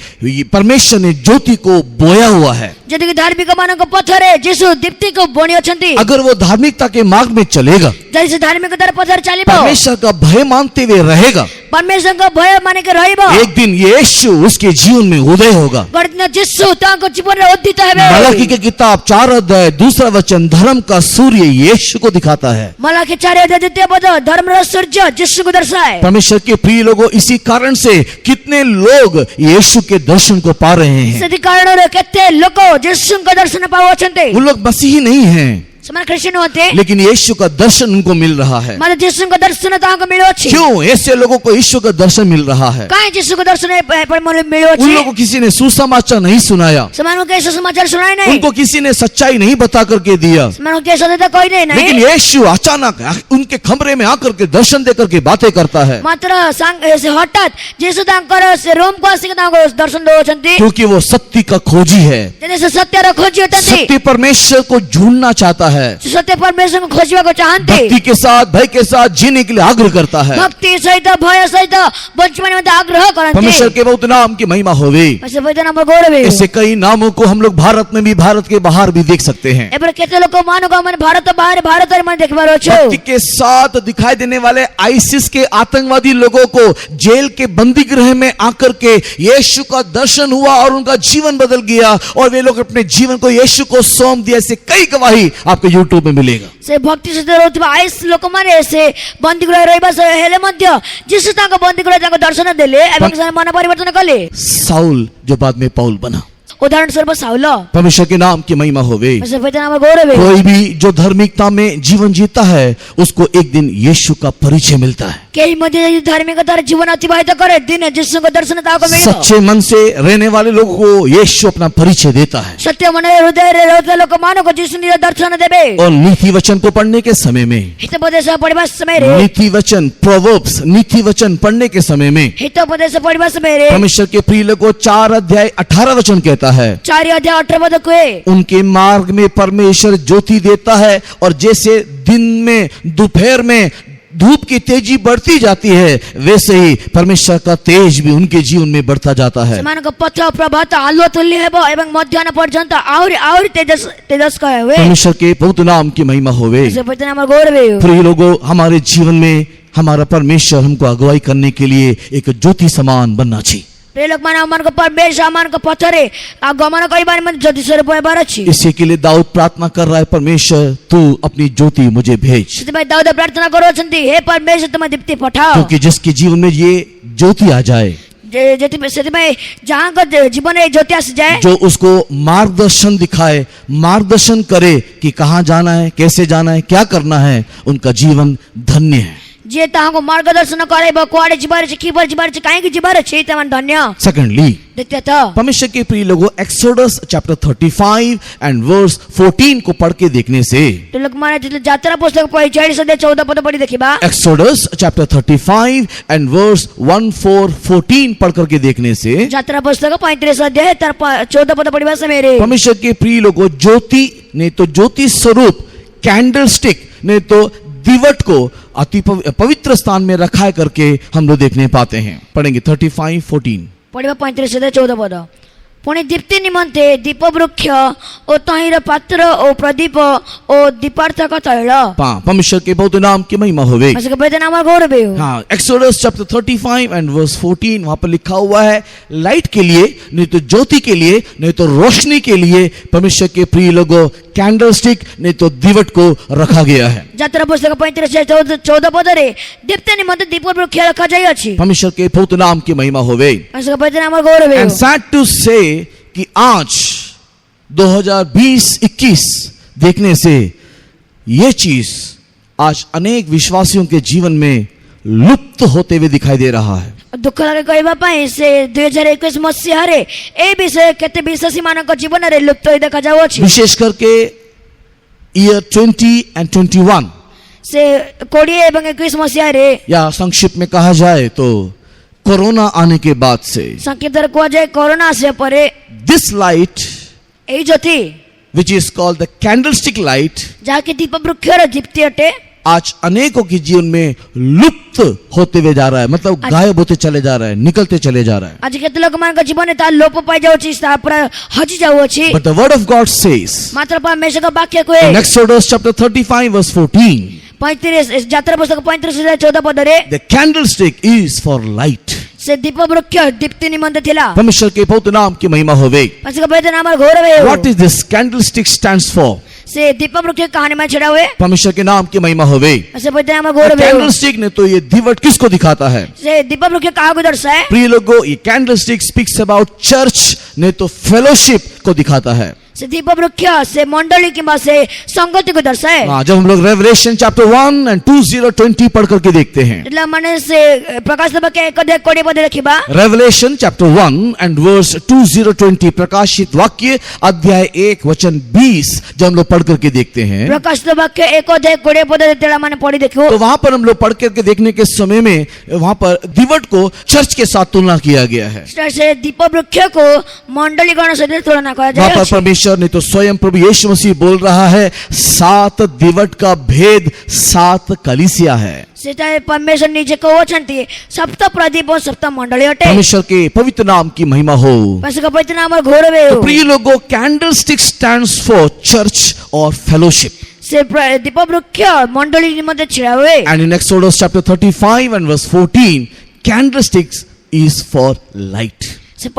परमेश्वर ने ज्योति को बोया हुआ है। जदि धार्मिक मानक पथरे यीशु दीप्ति को बोनी अछंती, अगर वो धार्मिकता के मार्ग में चलेगा, जैसे धार्मिक दर पथर चलीबो, परमेश्वर का भय मानते हुए रहेगा, परमेश्वर का भय माने के रहइबो, एक दिन यीशु उसके जीवन में उदय होगा। गणना यीशु तांको जीवन रे उदित हेबे। मलाकी की किताब 4 अध्याय 2 वचन धर्म का सूर्य यीशु को दिखाता है। मलाकी 4 अध्याय 2 पद धर्म र सूर्य यीशु को दर्शाए। परमेश्वर के प्रिय लोगों, इसी कारण से कितने लोग यीशु के दर्शन को पा रहे हैं। सदी कारण रे केते लोक यीशु का दर्शन पाओ अछंते। वो लोग मसीही नहीं हैं, समान क्रिश्चियन होते, लेकिन यीशु का दर्शन उनको मिल रहा है। माने यीशु का दर्शन तांको मिलो अछि। क्यों ऐसे लोगों को यीशु का दर्शन मिल रहा है? काहे यीशु का दर्शन पर मिलो अछि? उन लोगों को किसी ने सुसमाचार नहीं सुनाया, समान को कैसे समाचार सुनाए नहीं, उनको किसी ने सच्चाई नहीं बता करके दिया, समान को कैसे देता कोई नहीं। लेकिन यीशु अचानक उनके कमरे में आकर के दर्शन देकर के बातें करता है। मात्र सांग ऐसे हठात यीशु तांकर से रोम को आसी के तांको दर्शन दो अछंती, क्योंकि वो सत्य का खोजी है। जने सत्य र खोजी होतती, सत्य परमेश्वर को ढूंढना चाहता है, सत्य परमेश्वर को खोजवा को चाहते, भक्ति के साथ, भय के साथ जीने के लिए आग्रह करता है। भक्ति सहित भय सहित बचपन में आग्रह करते। परमेश्वर के बहुत नाम की महिमा होवे। पवित्र नाम गौरव है। ऐसे कई नामों को हम लोग भारत में भी, भारत के बाहर भी देख सकते हैं। एबर केते लोग मानो का मन भारत बाहर, भारत रे मन देखबारो छो। भक्ति के साथ दिखाई देने वाले आईसिस के आतंकवादी लोगों को जेल के बंदी गृह में आकर के यीशु का दर्शन हुआ और उनका जीवन बदल गया और वे लोग अपने जीवन को यीशु को सौंप दिया। ऐसे कई गवाही आपको यूट्यूब में मिलेगा। से भक्ति से रहउतबा आइस लोक माने से बंदी गृह रहबा से हेले मध्य जिस तांको बंदी गृह तांको दर्शन देले एवं से मन परिवर्तन कले। साउल जो बाद में पौल बना, उदाहरण स्वरूप साउल। परमेश्वर के नाम की महिमा होवे। पवित्र नाम गौरव है। कोई भी जो धार्मिकता में जीवन जीता है उसको एक दिन यीशु का परिचय मिलता है। केही मध्य धार्मिकता जीवन अतिबाहित करे दिन यीशु को दर्शन ताको मिलबो। सच्चे मन से रहने वाले लोगों को यीशु अपना परिचय देता है। सत्य मन हृदय रे रहते लोक मानो को यीशु ने दर्शन देबे। और नीति वचन को पढ़ने के समय में, हितोपदेश पढ़िबा समय रे, नीति वचन प्रोवर्ब्स नीति वचन पढ़ने के समय में हितोपदेश पढ़िबा समय रे परमेश्वर के प्रिय लोगों 4 अध्याय 18 वचन कहता है, 4 अध्याय 18 पद को उनके मार्ग में परमेश्वर ज्योति देता है और जैसे दिन में दोपहर में धूप की तेजी बढ़ती जाती है, वैसे ही परमेश्वर का तेज भी उनके जीवन में बढ़ता जाता है। ସେମାନଙ୍କ ପଥ ପ୍ରଭାତ ଆଲୁଅ ତୁଲ୍ୟ ହେବ ଏବଂ ମଧ୍ୟାହ୍ନ ପର୍ଯ୍ୟନ୍ତ ଆହୁରି ଆହୁରି ତେଜସ୍କ ହୁଏ। परमेश्वर के पवित्र नाम की महिमा होवे। ସେ ପବିତ୍ର ନାମର ଗୌରବ ହେଉ। प्रिय लोगों, हमारे जीवन में हमारा परमेश्वर हमको अगुवाई करने के लिए एक ज्योति समान बनना चाहिए। ପ୍ରିୟ ଲୋକମାନେ, ଆମମାନଙ୍କ ପରମେଶ୍ୱର ଆମମାନଙ୍କ ପଥରେ ଗମନ କରିବାରେ ମଧ୍ୟ ଜ୍ୟୋତି ସ୍ୱରୂପ ହେବାର ଅଛି। इसी के लिए दाऊद प्रार्थना कर रहा है, परमेश्वर तू अपनी ज्योति मुझे भेज। ସେଥିପାଇଁ ଦାଉଦ ପ୍ରାର୍ଥନା କରୁଅଛନ୍ତି, ହେ ପରମେଶ୍ୱର ତୁମ ଦୀପ୍ତି ପଠାଅ। क्योंकि जिसके जीवन में ये ज्योति आ जाए, ସେଥିପାଇଁ ଯାହାଙ୍କ ଜୀବନରେ ଜ୍ୟୋତି ଆସିଯାଏ, जो उसको मार्गदर्शन दिखाए, मार्गदर्शन करे कि कहाँ जाना है, कैसे जाना है, क्या करना है, उनका जीवन धन्य है। ଯିଏ ତାହାଙ୍କୁ ମାର୍ଗଦର୍ଶନ କରାଇବ, କୁଆଡେ ଯିବାର ଅଛି, କିପରି ଯିବାର ଅଛି, କାହିଁକି ଯିବାର ଅଛି, ସେମାନେ ଧନ୍ୟ। सेकंडली, ଦ୍ୱିତୀୟତଃ, परमेश्वर के प्रिय लोगों, एक्सोडस चैप्टर 35 एंड वर्स 14 को पढ़ के देखने से, ଲୋକମାନେ ଯେତେବେଳେ ଯାତ୍ରା ପୁସ୍ତକ 45 ଅଧ୍ୟାୟ 14 ପଦ ପଢି ଦେଖିବା, एक्सोडस चैप्टर 35 एंड वर्स 14 पढ़ करके देखने से, ଯାତ୍ରା ପୁସ୍ତକ 35 ଅଧ୍ୟାୟ ତାର 14 ପଦ ପଢିବା ସମୟରେ परमेश्वर के प्रिय लोगों, ज्योति ने तो ज्योति स्वरूप कैंडल स्टिक ने तो दिवट को अति पवित्र स्थान में रखा करके हम लोग देखने पाते हैं। पढ़ेंगे 35:14। ପଢିବା 35 ଅଧ୍ୟାୟ 14 ପଦ। ପୁଣି ଦୀପ୍ତି ନିମନ୍ତେ ଦୀପ ବୃକ୍ଷ ଓ ତହିଁର ପାତ୍ର ଓ ପ୍ରଦୀପ ଓ ଦୀପାର୍ଥକ ତୈଳ। परमेश्वर के बहुत नाम की महिमा होवे। ପବିତ୍ର ପବିତ୍ର ନାମର ଗୌରବ ହେଉ। हाँ, एक्सोडस चैप्टर 35 एंड वर्स 14 वहां पर लिखा हुआ है, लाइट के लिए नहीं तो ज्योति के लिए नहीं तो रोशनी के लिए परमेश्वर के प्रिय लोगों कैंडल स्टिक नहीं तो दिवट को रखा गया है। ଯାତ୍ରା ପୁସ୍ତକ 35 ଅଧ୍ୟାୟ 14 ପଦରେ ଦୀପ୍ତି ନିମନ୍ତେ ଦୀପ ବୃକ୍ଷ ରଖାଯାଇଅଛି। परमेश्वर के बहुत नाम की महिमा होवे। ପବିତ୍ର ପବିତ୍ର ନାମର ଗୌରବ ହେଉ। एंड सैड टू से कि आज 2020-21 देखने से ये चीज आज अनेक विश्वासियों के जीवन में लुप्त होते हुए दिखाई दे रहा है। ଦୁଃଖ ଲାଗେ କହିବା ପାଇଁ ସେ 2021 ମସିହାରେ ଏ ବିଷୟ କେତେ ବିଶ୍ୱାସୀ ମାନଙ୍କ ଜୀବନରେ ଲୁପ୍ତ ହୋଇ ଦେଖାଯାଉଅଛି। विशेष करके ईयर 20 एंड 21 ସେ 20 ଏବଂ 21 मसीहारे या संक्षिप्त में कहा जाए तो कोरोना आने के बाद से संकेतरे कुहाଯାଏ कोरोना आसिया परे this light AE Jyoti which is called the candlestick light ଯାହାକି ଦୀପ ବୃକ୍ଷର ଦୀପ୍ତି ଅଟେ, आज अनेकों के जीवन में लुप्त होते हुए जा रहा है, मतलब गायब होते चले जा रहा है, निकलते चले जा रहा है। ଆଜି କେତେ ଲୋକମାନଙ୍କ ଜୀବନରେ ତା ଲୋପ ପାଇ ଯାଉଛି, ତା ପୁରା ହଜି ଯାଉଅଛି। But the word of God says ମାତ୍ର ପରମେଶ୍ୱରଙ୍କ ବାକ୍ୟ କୁହେ in Exodus chapter 35 verse 14, 35 ଯାତ୍ରା ପୁସ୍ତକ 35 14 ପଦରେ the candlestick is for light। ସେ ଦୀପ ବୃକ୍ଷ ଦୀପ୍ତି ନିମନ୍ତେ ଥିଲା। परमेश्वर के पवित्र नाम की महिमा होवे। ପରମେଶ୍ୱରଙ୍କ ପବିତ୍ର ନାମର ଗୌରବ ହେଉ। What is this candlestick stands for? ସେ ଦୀପ ବୃକ୍ଷ କାହାଣୀ में ଛିଡ଼ା ହୁଏ। परमेश्वर के नाम की महिमा होवे। ସେ ପବିତ୍ର ନାମର ଗୌରବ ହେଉ। कैंडलस्टिक ने तो ये दिवट किसको दिखाता है? ସେ ଦୀପ ବୃକ୍ଷ କାହାକୁ ଦର୍ଶାଏ? प्रिय लोगों, ये कैंडलस्टिक स्पीक्स अबाउट चर्च ने तो फेलोशिप को दिखाता है। से दीप वृक्ष से मंडली किंबा से संगति को दर्शाए। हाँ, जब हम लोग रेवलेशन चैप्टर 1 एंड 20:20 पढ़ करके देखते हैं, એટલે મને से प्रकाश वाक्य 1:20 पद देखिबा। रेवलेशन चैप्टर 1 एंड वर्स 20:20 प्रकाशित वाक्य अध्याय 1 वचन 20 जब हम लोग पढ़ करके देखते हैं, प्रकाश वाक्य 1:20 पद तेरा माने पढ़ी देखो तो वहां पर हम लोग पढ़ करके देखने के समय में वहां पर दिवट को चर्च के साथ तुलना किया गया है। से दीप वृक्ष को मंडली गण से तुलना करा वहां पर जाए। परमेश्वर ने तो स्वयं प्रभु यीशु मसीह बोल रहा है, 7 दिवट का भेद 7 कलीसिया है। सेटा परमेश्वर निजे कहउछंती सप्त प्रदीप और सप्त मंडली अटे। परमेश्वर के पवित्र नाम की महिमा हो। परमेश्वर का पवित्र नाम और गौरव है। तो प्रिय लोगों, कैंडलस्टिक स्टैंड्स फॉर चर्च और फेलोशिप। से दीप वृक्ष मंडली निमंते छिड़ा हुए। And in Exodus chapter 35 and verse 14 candlesticks is for light. से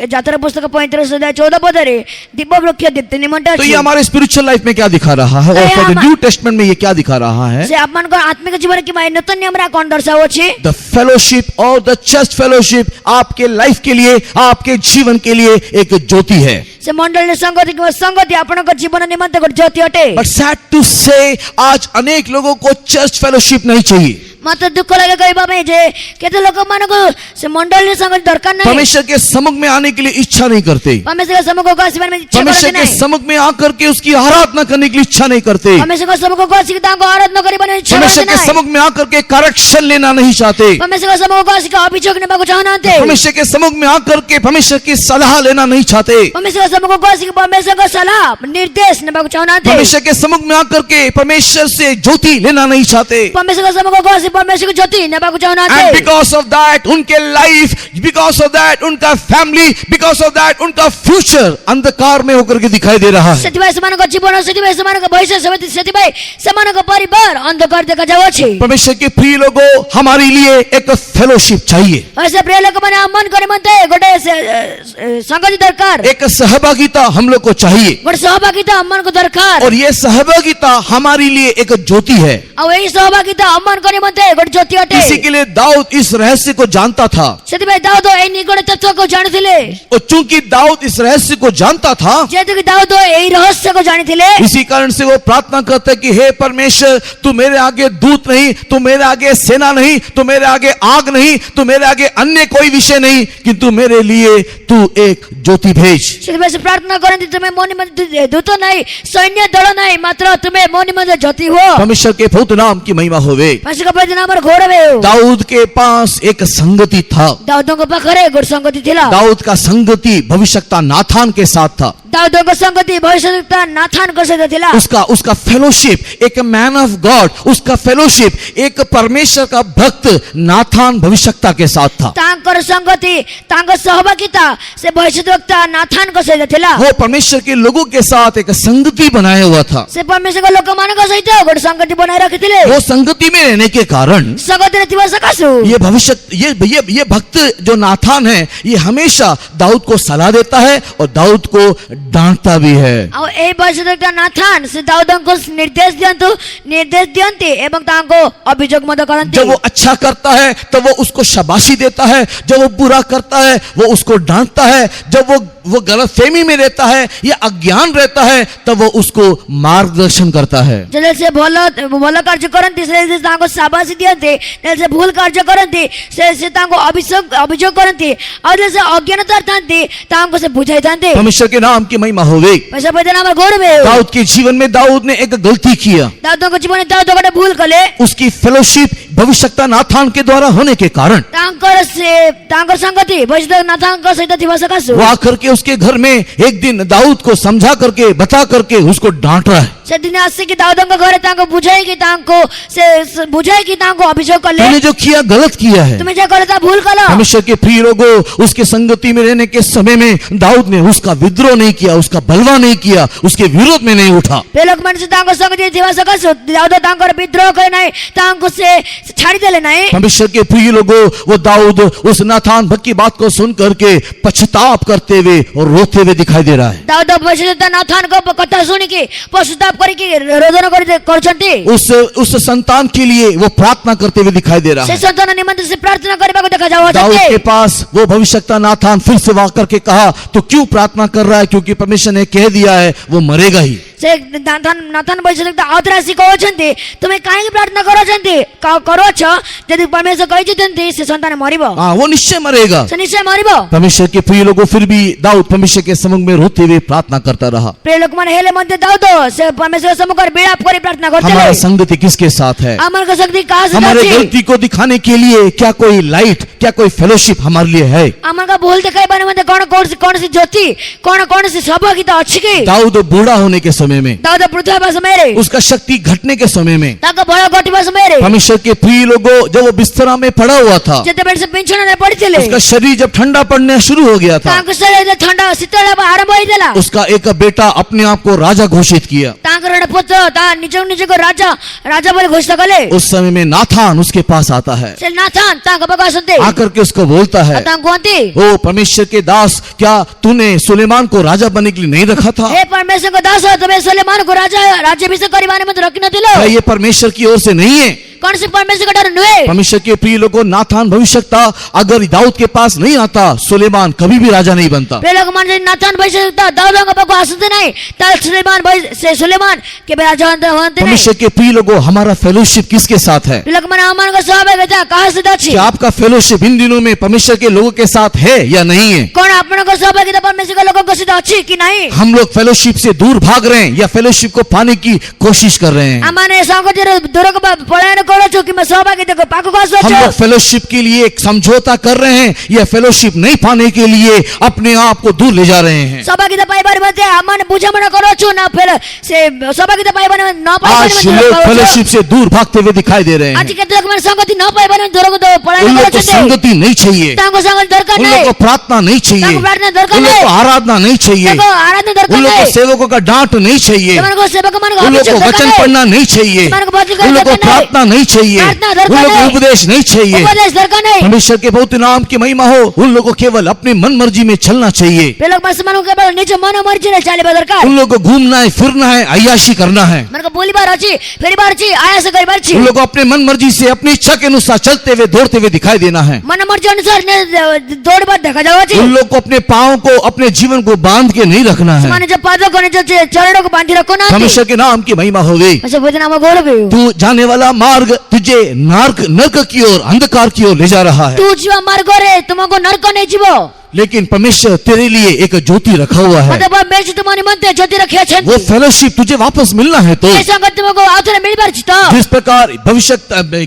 जात्रा पुस्तक 35:14 पदरे दीप वृक्ष दीप्ति निमंते तो ये हमारे स्पिरिचुअल लाइफ में क्या दिखा रहा है, और फॉर द न्यू टेस्टमेंट में ये क्या दिखा रहा है? से आपन को आत्मिक जीवन की माय नूतन नियमरा कोन दर्शाओ छी? द फेलोशिप और द चर्च फेलोशिप आपके लाइफ के लिए, आपके जीवन के लिए एक ज्योति है। से मंडल संगति की संगति आपन को जीवन निमंते को ज्योति अटे। बट सैड टू से आज अनेक लोगों को चर्च फेलोशिप नहीं चाहिए। मत दुख लगे कहबा में जे केते लोक मानको से मंडली संग दरकार नहीं परमेश्वर के सम्मुख में आने के लिए इच्छा नहीं करते, परमेश्वर के सम्मुख को आसीबान में इच्छा परमेश्वर करते के नहीं सम्मुख में आकर के उसकी आराधना करने के लिए इच्छा नहीं करते, परमेश्वर के सम्मुख को आसी तांको आराधना करिबान इच्छा परमेश्वर करते के नहीं सम्मुख में आकर के करेक्शन लेना नहीं चाहते, परमेश्वर के सम्मुख को आसी का अभियोग नेबाको चाहनाते परमेश्वर के सम्मुख में आकर के परमेश्वर की सलाह लेना नहीं चाहते, परमेश्वर के सम्मुख को आसी परमेश्वर का सलाह निर्देश नेबाको चाहनाते परमेश्वर के सम्मुख में आकर के परमेश्वर से ज्योति लेना नहीं चाहते। परमेश्वर के सम्मुख को आसी परमेश्वर की ज्योति नेबाको चाहनाते And because of that उनके लाइफ, because of that उनका फैमिली, because of that उनका फ्यूचर अंधकार में होकर के दिखाई दे रहा है। सेतिबाई समानको जीवन सेतिबाई समानको भविष्य सेतिबाई समानको परिवार अंधकार देखा जाउछि परमेश्वर के प्रिय लोगों, हमारे लिए एक फेलोशिप चाहिए, ऐसे प्रिय लोक माने मन करे मनते गोटे संगति दरकार एक सहभागिता हम लोग को चाहिए, गोटे सहभागिता मन को दरकार और ये सहभागिता हमारे लिए एक ज्योति है। आ एई सहभागिता मन करे मनते गोटे ज्योति अटे इसी के लिए दाऊद इस रहस्य को जानता था, सेतिबाई दाऊद एई निगूढ़ तत्व को जानिथिले और चूंकि दाऊद इस रहस्य को जानता था, जेतु कि दाऊद एई रहस्य को जानिथिले इसी कारण से वो प्रार्थना करता है कि हे परमेश्वर, तू मेरे आगे दूत नहीं, तू मेरे आगे सेना नहीं, तू मेरे आगे आग नहीं, तू मेरे आगे अन्य कोई विषय नहीं, किंतु मेरे लिए तू एक ज्योति भेज। सेतिबाई से प्रार्थना करन्ति तुमे मोनि मध्ये दूत नहीं, सैन्य दल नहीं, मात्र तुमे मोनि मध्ये ज्योति हो। परमेश्वर के पवित्र नाम की महिमा होवे। परमेश्वर का पवित्र नाम घोर वे दाऊद के पास एक संगति था, दाऊदको पाखरे गोटे संगति थिला दाऊद का संगति भविष्यवक्ता नाथान के साथ था, दाऊदको संगति भविष्यवक्ता नाथानको सहित थिला उसका फेलोशिप एक मैन ऑफ गॉड, उसका फेलोशिप एक परमेश्वर का भक्त नाथान भविष्यवक्ता के साथ था। तांकर संगति तांकर सहभागिता से भविष्यवक्ता नाथानको सहित थिला वो परमेश्वर के लोगों के साथ एक संगति बनाया हुआ था। से परमेश्वर को लोकमानको सहित गोटे संगति बनाए रखिथिले वो संगति में रहने के कारण संगति रे थिबा सकासु ये भक्त जो नाथान है, ये हमेशा दाऊद को सलाह देता है और दाऊद को डांटता भी है। आ ए भविष्यवक्ता नाथान से दाऊदको निर्देश दियन्ति एवं तांको अभियोग मत करन्ति। जब वो अच्छा करता है तो वो उसको शाबाशी देता है, जब वो बुरा करता है वो उसको डांटता है, जब वो गलत फहमी में रहता है या अज्ञान रहता है तब वो उसको मार्गदर्शन करता है। जले से भल कार्य करन्ति से तांको शाबाशी दियन्ति, जले से भूल कार्य करन्ति से तांको अभियोग करन्ति, और जले से अज्ञानता थान्ति तांको से बुझाई थान्ति। परमेश्वर के नाम की महिमा होवे। परमेश्वर पवित्र नाम घोर वे दाऊद के जीवन में दाऊद ने एक गलती किया, दाऊदको जीवन में दाऊद गोटे भूल कले उसकी फेलोशिप भविष्यवक्ता नाथान के द्वारा होने के कारण तांकर संगति भविष्यवक्ता नाथानको सहित थिबा सकासु वो आकर के उसके घर में एक दिन दाऊद को समझा करके बता करके उसको डांट रहा है। से दिन आसे कि दाऊदको घरे तांको बुझाई कि तांको अभियोग कले तूने जो किया गलत किया है। तुमे जे करता भूल कलो। परमेश्वर के प्रिय लोगों, उसके संगति में रहने के समय में दाऊद ने उसका विद्रोह नहीं किया, उसका बलवा नहीं किया, उसके विरोध में नहीं उठा। पेलोक मन से तांको संगति थिबा सकासु दाऊद तांकर विद्रोह करे नाही, तांको से छाड़ी देले नाही। परमेश्वर के प्रिय लोगों, वो दाऊद उस नाथान भक्त की बात को सुन करके पछताप करते हुए और रोते हुए दिखाई दे रहा है। दाऊद भविष्यवक्ता नाथानको कथा सुनि के पश्चाताप करि के रोदन करछन्ति। उस संतान के लिए वो प्रार्थना करते हुए दिखाई दे रहा से है। संतान निमित्त से प्रार्थना करबाको देखा जावछ। दाऊद के पास वो भविष्यवक्ता नाथान फिर से वाकर के कहा, तो क्यों प्रार्थना कर रहा है, क्योंकि परमेश्वर ने कह दिया है वो मरेगा ही। से नाथान भविष्यवक्ता आउतरासी कहछन्ति, तुमे काहे प्रार्थना करोछ यदि परमेश्वर कहिछन्ति से संतान मरिबो। हाँ, वो निश्चय मरेगा। से निश्चय मरिबो। परमेश्वर के प्रिय लोगों, फिर भी दाऊद परमेश्वर के सम्मुख में रोते हुए प्रार्थना करता रहा। प्रिय लोक माने हेले मध्य दाऊद से परमेश्वर सम्मुख विलाप करि प्रार्थना करते हमारा रहे। संगति किसके साथ है? अमर का शक्ति कहां से हमारे आछि? गलती को दिखाने के लिए क्या कोई लाइट, क्या कोई फेलोशिप हमारे लिए है? अमर का भूल दिखाई बारे में कौन सी ज्योति कौन सी सहभागिता अच्छी की? दाऊद बूढ़ा होने के समय में, दाऊद पृथ्वी पर समय रे उसका शक्ति घटने के समय में, ताका बड़ा गोटी पर समय रे परमेश्वर के प्रिय लोगों, जब वो बिस्तरा में पड़ा हुआ था, जते बेड से पिंछण ने पड़िथिले, उसका शरीर जब ठंडा पड़ने शुरू हो गया था, ताका शरीर ठंडा शीतल आरंभ होइदेला। उसका एक बेटा अपने आप को राजा घोषित किया। ताकर पुत्र ता निज को राजा बोले घोषणा कले। उस समय में नाथान उसके पास आता है, से नाथान ताका बगासंते आकर के उसको बोलता है, ताका कोंती ओ परमेश्वर के दास, क्या तूने सुलेमान को राजा बनने के लिए नहीं रखा था? हे परमेश्वर को दास हो, तुम्हें सुलेमान को राज्याभिषेक करिबाने में रखि नथिलो। क्या ये परमेश्वर की ओर से नहीं है? कौन सी परमेश्वर का डर नुए परमेश्वर के प्रिय लोगों, नाथान भविष्यवक्ता अगर दाऊद के पास नहीं आता, सुलेमान कभी भी राजा नहीं बनता। प्रेलोक मन नाथान भाई से दाऊद का पाको आसते नहीं ताल सुलेमान भाई से सुलेमान के राजा होते नहीं। परमेश्वर के प्रिय लोगों, हमारा फेलोशिप किसके साथ है? प्रेलोक मन अमान का सहभागिता कहाँ से दाची? क्या आपका फेलोशिप इन दिनों में परमेश्वर के लोगों के साथ है या नहीं है? कौन आपन को सहभागिता परमेश्वर के लोगों को साथ अच्छी कि नहीं? हम लोग फेलोशिप से दूर भाग रहे हैं या फेलोशिप को पाने की कोशिश कर रहे हैं? अमाने संगति दूर को पलायन करो जो कि मैं सहभागिता को पाको को हम लोग फेलोशिप के लिए एक समझौता कर रहे हैं या फेलोशिप नहीं पाने के लिए अपने आप को दूर ले जा रहे हैं? सहभागिता पाइबार मध्य अमान बुझामण करो छु ना फेल से सहभागिता पाइबार न आज लोग फेलोशिप से दूर भागते हुए दिखाई दे रहे हैं। आज के तक मन संगति न पाइबार दूर को पलायन उन लोग करो को छते संगति नहीं चाहिए, तांको संगति दरकार उन नहीं, लोग को प्रार्थना नहीं चाहिए, तांको प्रार्थना दरकार उन लोग नहीं, को आराधना नहीं चाहिए, तांको आराधना दरकार उन लोग को नहीं, सेवकों का डांट नहीं चाहिए, तमन को सेवक मन को उन लोग को अभिषेक वचन दरकार पढ़ना नहीं चाहिए, तमन को वचन उन लोग को दरकार प्रार्थना नहीं चाहिए, प्रार्थना दरकार उन लोग को नहीं, उपदेश नहीं चाहिए। उपदेश दरकार नहीं। परमेश्वर के बहुत नाम की महिमा हो, उन लोगों को केवल अपनी मन मर्जी में चलना चाहिए। प्रेलोक मन के बल निज मन मर्जी ने चाले दरकार उन लोगों को घूमना है, फिरना है, अय्याशी करना है। मन को बोली बार अच्छी फेरी बार अच्छी आया से कई बार अच्छी उन लोग को अपने मन मर्जी से अपनी इच्छा के अनुसार चलते हुए दौड़ते हुए दिखाई देना है। मन मर्जी अनुसार ने दौड़ बार देखा जाओ अच्छी उन लोग को अपने पाँव को, अपने जीवन को बांध के नहीं रखना है। माने जब पादों को ने जो चरणों को बांधी रखो ना परमेश्वर के नाम की महिमा हो गई। अच्छा बुद्धि नाम गौरव है तू जाने वाला मार्ग तुझे नरक की ओर, अंधकार की ओर ले जा रहा है, तू जीवा मार्ग रे तुमको नरक नहीं जीवो लेकिन परमेश्वर तेरे लिए एक ज्योति रखा हुआ है। मतलब बेच तुम्हारी मन ते ज्योति रखे छन वो फेलोशिप तुझे वापस मिलना है तो ऐसा कर तुमको आथरे मिल बार चितो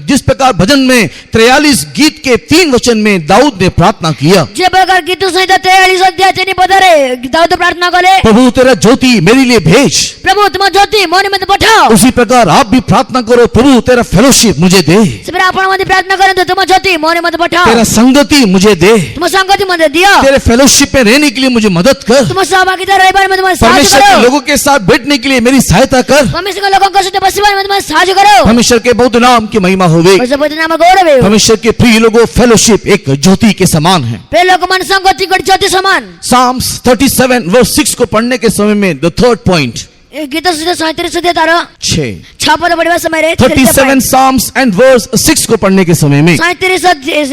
जिस प्रकार भजन में 43 गीत के 3 वचन में दाऊद ने प्रार्थना किया, जे प्रकार गीत संहित 43 अध्याय तेनी बदरे दाऊद प्रार्थना करे प्रभु तेरा ज्योति मेरे लिए भेज, प्रभु तुम ज्योति मोने में पठाओ। उसी प्रकार आप भी प्रार्थना करो, प्रभु तेरा फेलोशिप मुझे दे, सिर्फ आपण मध्ये प्रार्थना करें तो तुम ज्योति मोने में पठाओ, तेरा संगति मुझे दे, तुम संगति मध्ये दियो, तेरे फेलोशिप में रहने के लिए मुझे मदद कर, तुम सहभागिता रहे बार में तुम साथ परमेश्वर के करो, लोगों के साथ बैठने के लिए मेरी सहायता कर। परमेश्वर के लोगों को साथ बसवाने में तुम साथ करो। परमेश्वर के बहुत नाम की महिमा हो गई। परमेश्वर के नाम गौरव है। परमेश्वर के प्रिय लोगों, फेलोशिप एक ज्योति के समान है। प्रिय लोग मन संगति को ज्योति समान। Psalms 37 verse 6 को पढ़ने के समय में the third point गीत संहिता 37 अध्याय तारो 6 पद पढ़िबा समय रे 37 Psalms and verse 6 को पढ़ने के समय में 37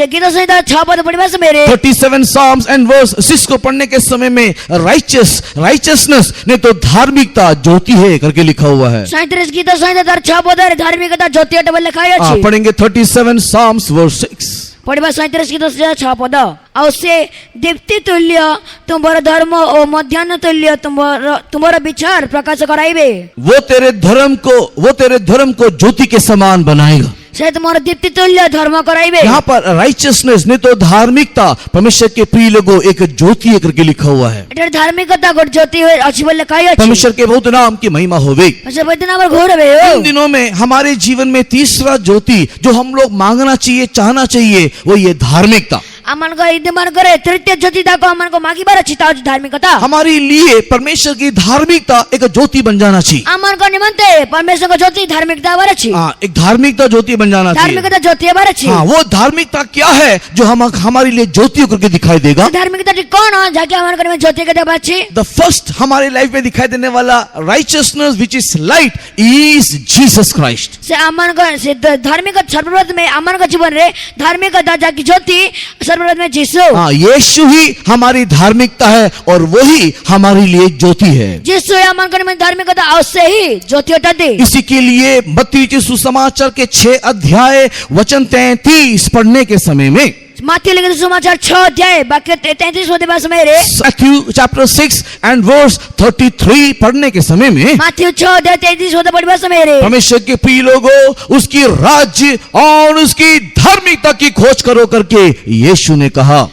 गीत संहिता 6 पद पढ़िबा समय रे 37 Psalms and verse 6 को पढ़ने के समय में righteousness ने तो धार्मिकता ज्योति है करके लिखा हुआ है। 37 गीत संहिता 6 पद धार्मिकता ज्योति अटबल लिखाया अछि। पढ़ेंगे 37 Psalms verse 6 पढ़िबा 37 गीत संहिता 6 पद और से दीप्ति तुल्य तुम्हारा धर्म और मध्याह्न तुल्य तुम्हारा विचार प्रकाश कराइबे। वो तेरे धर्म को ज्योति के समान बनाएगा। से तुम्हारा दीप्ति तुल्य धर्म कराइबे। यहाँ पर राइचियसनेस ने तो धार्मिकता परमेश्वर के प्रिय लोगों एक ज्योति करके लिखा हुआ है। एटर धार्मिकता को ज्योति अच्छी बोल लिखाई अछि। परमेश्वर के बहुत नाम की महिमा हो गई। अच्छा बद नाम घोर है। इन दिनों में हमारे जीवन में तीसरा ज्योति जो हम लोग मांगना चाहिए, चाहना चाहिए, वो ये धार्मिकता। अमन को इदमान करे तृतीय ज्योति दा को अमन को मागी बार चिता धार्मिकता हमारे लिए परमेश्वर की धार्मिकता एक ज्योति बन जाना चाहिए। अमन को निमंते परमेश्वर को ज्योति धार्मिकता बार अछि। एक धार्मिकता ज्योति बन जाना चाहिए। धार्मिकता ज्योति बार अछि। वो धार्मिकता क्या है जो हम हमारे लिए ज्योति करके दिखाई देगा? धार्मिकता कौन है जाके हमारे को ज्योति के देबा अछि। द फर्स्ट हमारे लाइफ में दिखाई देने वाला righteousness which is light is Jesus Christ. से अमन को से धार्मिकता सर्वप्रथम में अमन का जीवन रे धार्मिकता जाकी ज्योति सर्वप्रथम में यीशु। यीशु ही हमारी धार्मिकता है और वही हमारे लिए ज्योति है। यीशु अमन को में धार्मिकता अवश्य ही ज्योति होती। इसी के लिए मत्ती सुसमाचार के 6 अध्याय वचन 33 पढ़ने के समय में मत्ती लिखित सुसमाचार 6 अध्याय वाक्य 33 होते समय रे मैथ्यू चैप्टर 6 एंड वर्स 33 पढ़ने के समय में मत्ती 6 अध्याय 33 होते पढ़िबा समय रे परमेश्वर के प्रिय लोगों, उसकी राज्य और उसकी धार्मिकता की खोज करो करके यीशु ने कहा।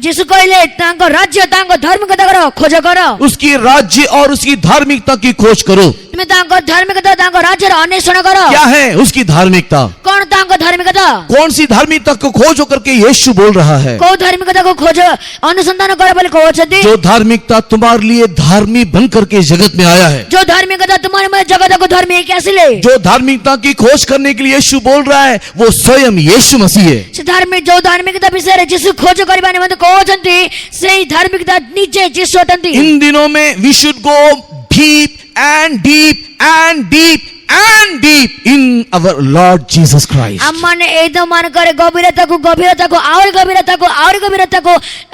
यीशु कहले तांको राज्य तांको धार्मिकता करो खोज करो। उसकी राज्य और उसकी धार्मिकता की खोज करो। तुम्हें तांको धार्मिकता तांको राज्य रो अन्वेषण करो। क्या है उसकी धार्मिकता? कौन तांको धार्मिकता? कौन सी धार्मिकता को खोजो करके यीशु बोल रहा है? को धार्मिकता को खोजो अनुसंधान करो बोले खोजती। जो धार्मिकता तुम्हारे लिए धार्मिक बन करके जगत में आया है। जो धार्मिकता तुम्हारे में जगत को धार्मिक कैसे ले? जो धार्मिकता की खोज करने के लिए यीशु बोल रहा है वो स्वयं यीशु मसीह है। धार्मिक जो धार्मिकता विषय रे यीशु खोज करबाने मते खोजंती सही धार्मिकता नीचे यीशु अटंती। इन दिनों में we should go deep and deep and deep and deep in our Lord Jesus Christ. आम्माने एकदम मान करे गभीरताको और गभीरताको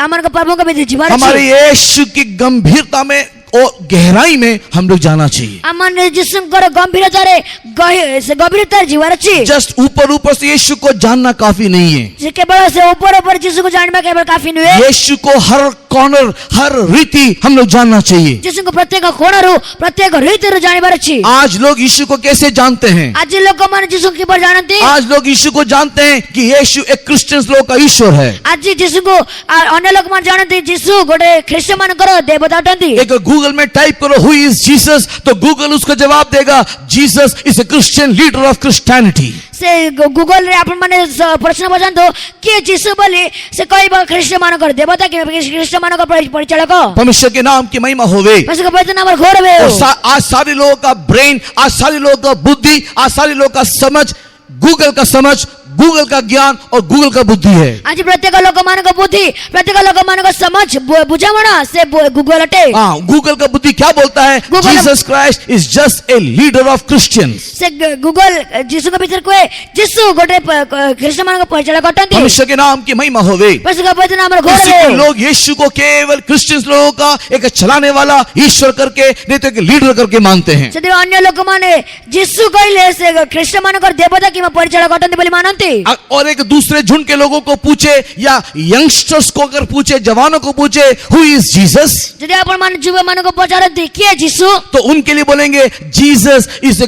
आमानको प्रभुको भित्र जीवन हमारे यीशु की गंभीरता में और गहराई में हम लोग जाना चाहिए। आमाने जिसुଙ୍କର गभीरतार जीवन अछि। जस्ट ऊपर से यीशु को जानना काफी नहीं है। जे केवल से ऊपर जिसुको जानिबा केवल काफी नुहे। यीशु को हर कॉर्नर हर रीति हम लोग जानना चाहिए। जिसुको प्रत्येक कोणरू प्रत्येक रीतिरु जानिबार अछि। आज लोग यीशु को कैसे जानते हैं? आज लोकମାନେ जिसुको किपर जानନ୍ତି? आज लोग यीशु को जानते हैं कि यीशु एक क्रिश्चियन लोग का ईश्वर है। आज जिसुको अन्य लोकମାନେ जानନ୍ତି जिसु गोटे ख्रीष्ट मानकर देवता अटନ୍ତି। एक गूगल में टाइप करो हु इज जीसस, तो गूगल उसको जवाब देगा Jesus is a Christian leader of Christianity. से गूगल रे आपण माने प्रश्न बजांतो कि जिसु बोली से कहबा ख्रीष्ट मानकर देवता कि ख्रीष्ट मानकर परिचालक। परमेश्वर के नाम की महिमा होवे। परमेश्वर का नाम घोर वे। आज सारे लोगों का ब्रेन, आज सारे लोगों का बुद्धि, आज सारे लोगों का समझ गूगल का समझ, गूगल का ज्ञान और गूगल का बुद्धि है। आज प्रत्येक लोक मानक बुद्धि, प्रत्येक लोक मानक समझ बुझावना से गूगल अटे। हाँ, गूगल का बुद्धि क्या बोलता है? Jesus Christ is just a leader of Christians. से गूगल जिसु के भीतर कोए जिसु गोटे ख्रीष्ट मानक परिचालक अटନ୍ତି। परमेश्वर के नाम की महिमा होवे। परमेश्वर का पवित्र नाम घोर वे। लोग यीशु को केवल क्रिश्चियंस लोगों का एक चलाने वाला ईश्वर करके, नहीं तो एक लीडर करके मानते हैं। से अन्य लोक माने जिसु कहले से ख्रीष्ट मानकर देवता कि परिचालक अटନ୍ତି बोली मानନ୍ତି। और एक दूसरे झुंड के लोगों को पूछे या यंगस्टर्स को अगर पूछे, जवानों को पूछे हु इज जीसस, यदि आपण मान युवा मानक पचारନ୍ତି किए जिसु, तो उनके लिए बोलेंगे Jesus is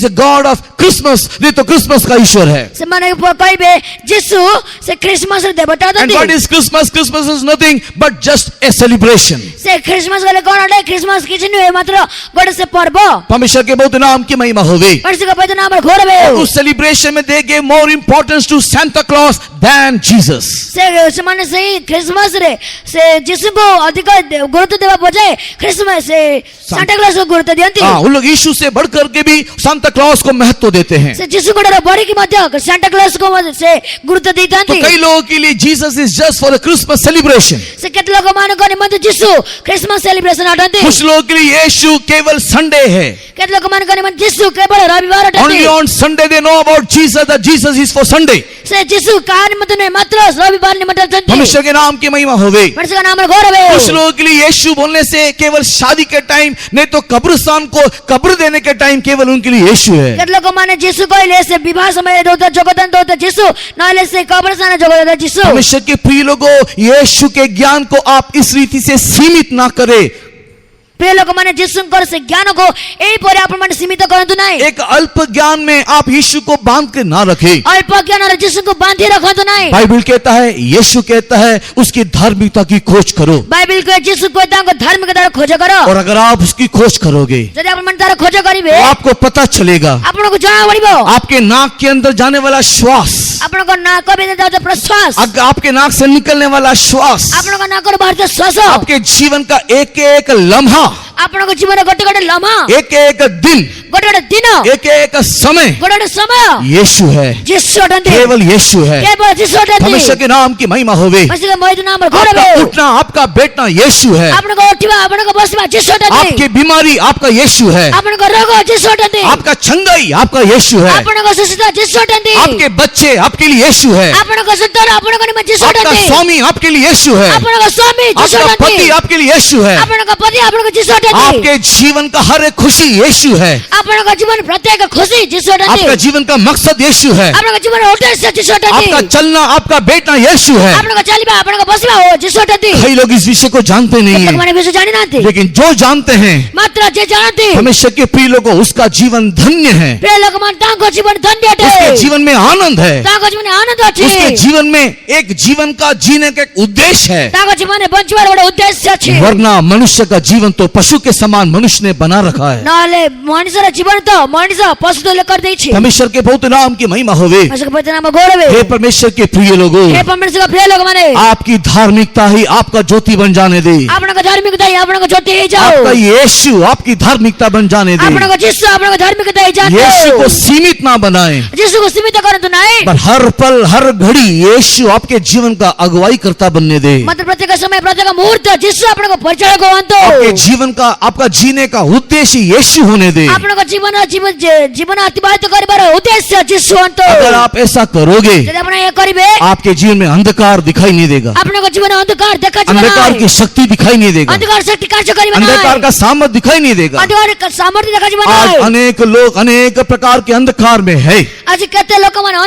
a god of Christmas, नहीं तो क्रिसमस का ईश्वर है। से माने कहबे जिसु से क्रिसमस रे देवता एंड अटନ୍ତି। What is Christmas? Christmas is nothing but just a celebration. से क्रिसमस गले कोन अटे? क्रिसमस किछ नुहे मात्र गोटे से पर्व। परमेश्वर के बहुत नाम की महिमा होवे। परमेश्वर का पवित्र नाम घोर वे। उस सेलिब्रेशन में they give more importance to Santa Claus than Jesus. से माने से क्रिसमस रे से जिसु को अधिक गुरुत्व देवा बजाय क्रिसमस से सांता क्लॉज को गुरुत्व दियंती। हाँ, उन लोग यीशु से बढ़कर के भी सांता क्लॉज को महत्व देते हैं। से जिसु को बड़ी की मध्य सांता क्लॉज को से गुरुत्व तो देतांती। कई लोगों के लिए Jesus is just for a Christmas celebration. से केत लोग माने को निमंत जिसु क्रिसमस सेलिब्रेशन अटନ୍ତି। कुछ लोगों के लिए यीशु केवल संडे है। केत लोग माने को निमंत जिसु केवल रविवार अटନ୍ତି। Only on Sunday they know about Jesus, that Jesus is for Sunday. से जिसु कार निमंत ने मात्र रविवार निमंत अटନ୍ତି। परमेश्वर के नाम की महिमा होवे। परमेश्वर का नाम घोर वे। कुछ लोगों के लिए यीशु बोलने से केवल शादी के टाइम, नहीं तो कब्रिस्तान को कब्र देने के टाइम केवल उनके लिए यीशु है। केत लोग माने जिसु कहले से विवाह समय दोता जगदान दोता जिसु नाले से कब्रिस्तान जगदान जिसु। परमेश्वर के प्रिय लोगों, यीशु के ज्ञान को आप इस रीति से सीमित ना करें। प्रिय लोक माने जिसुंकर से ज्ञान को एई परे आपण माने सीमित करंतु नाही। एक अल्प ज्ञान में आप यीशु को बांध के ना रखें। अल्प ज्ञान रे जिसु को बांधी रखंतु नाही। बाइबल कहता है, यीशु कहता है उसकी धार्मिकता की खोज करो। बाइबल को जिसु को तांको धार्मिकता खोज करो। और अगर आप उसकी खोज करोगे, यदि आपण माने तार खोज करिवे, तो आपको पता चलेगा आपण को जाना पड़िबो। आपके नाक के अंदर जाने वाला श्वास, आपण को नाक में जाता प्रश्वास, आपके नाक से निकलने वाला श्वास, आपण को नाक रे बाहर से श्वास, आपके जीवन का एक एक लम्हा, आपण को जीवन गोटे गोटे लम्हा, एक एक दिन, गोटे गोटे दिन, एक एक समय, गोटे गोटे समय यीशु है। जिसु अटନ୍ତି। केवल यीशु है। केवल जिसु अटନ୍ତି। परमेश्वर के नाम की महिमा होवे। परमेश्वर के पवित्र नाम घोर आपका वे। उठना, आपका बैठना यीशु है। आपण को उठिबा, आपण को बसिबा जिसु अटନ୍ତି। आपकी बीमारी आपका यीशु है। आपण को रोग जिसु अटନ୍ତି। आपका छंगाई आपका यीशु है। आपण को सुस्थिता जिसु अटନ୍ତି। आपके बच्चे आपके लिए यीशु है। आपण को संतान आपण को निमंत जिसु आपका अटନ୍ତି। स्वामी आपके लिए यीशु है। आपण को स्वामी जिसु आपका अटନ୍ତି। पति आपके लिए यीशु है। आपण को पति आपण को जिसु अटନ୍ତି। आपके जीवन का हर एक खुशी यीशु है। आपण को जीवन प्रत्येक खुशी जिसु अटନ୍ତି। आपका जीवन का मकसद यीशु है। आपण को जीवन उद्देश्य जिसु अटନ୍ତି। आपका चलना आपका बैठना यीशु है। आपण को चलिबा आपण को बसिबा हो जिसु अटନ୍ତି। कई लोग इस विषय को जानते नहीं केतक है, माने विषय जानि नांती। लेकिन जो जानते हैं मात्र जे जानती परमेश्वर के प्रिय लोगों, उसका जीवन धन्य है। प्रिय लोक मान तांको जीवन धन्य अटे। उसके जीवन में आनंद है। तांको जीवन आनंद अछि। उसके जीवन में एक जीवन का जीने का एक उद्देश्य है। तांको जीवन बंचवार गोटे उद्देश्य अछि। वरना मनुष्य का जीवन तो पशु के समान मनुष्य ने बना रखा है। नाले मनुष्यर जीवन तो मनुष्य पशु तो कर दैछि। परमेश्वर के बहुत नाम की महिमा होवे। परमेश्वर के पवित्र नाम घोर वे। हे परमेश्वर के प्रिय लोगों, हे परमेश्वर का प्रिय लोग माने आपकी धार्मिकता ही आपका ज्योति बन जाने दे। आपण को धार्मिकता ही आपण को ज्योति ही जाओ। आपका यीशु आपकी धार्मिकता बन जाने दे। आपण को जिसु आपण को धार्मिकता ही जानो। यीशु को सीमित ना बनाए, जिसु को सीमित करंतु नाही। पर हर पल हर घड़ी यीशु आपके जीवन का अगुवाई करता बनने दे। मात्र प्रत्येक समय प्रत्येक मुहूर्त जिसु आपनको परिचय गवंतो आपके जीवन का, आपका जीने का उद्देश्य यीशु होने दे। आपनको जीवन अतिबाहित गरिबार उद्देश्य जिसु हंतो अगर आप ऐसा करोगे, यदि आपण ये करिवे आपके जीवन में अंधकार दिखाई नहीं देगा, आपनको जीवन अंधकार देखा जीवन अंधकार की शक्ति दिखाई नहीं देगा, अंधकार शक्ति कार्य करिवे अंधकार का सामर्थ दिखाई नहीं देगा। अंधकार का सामर्थ्य देखा जीवन आज अनेक लोग अनेक प्रकार के अंधकार में है, आज केते लोक माने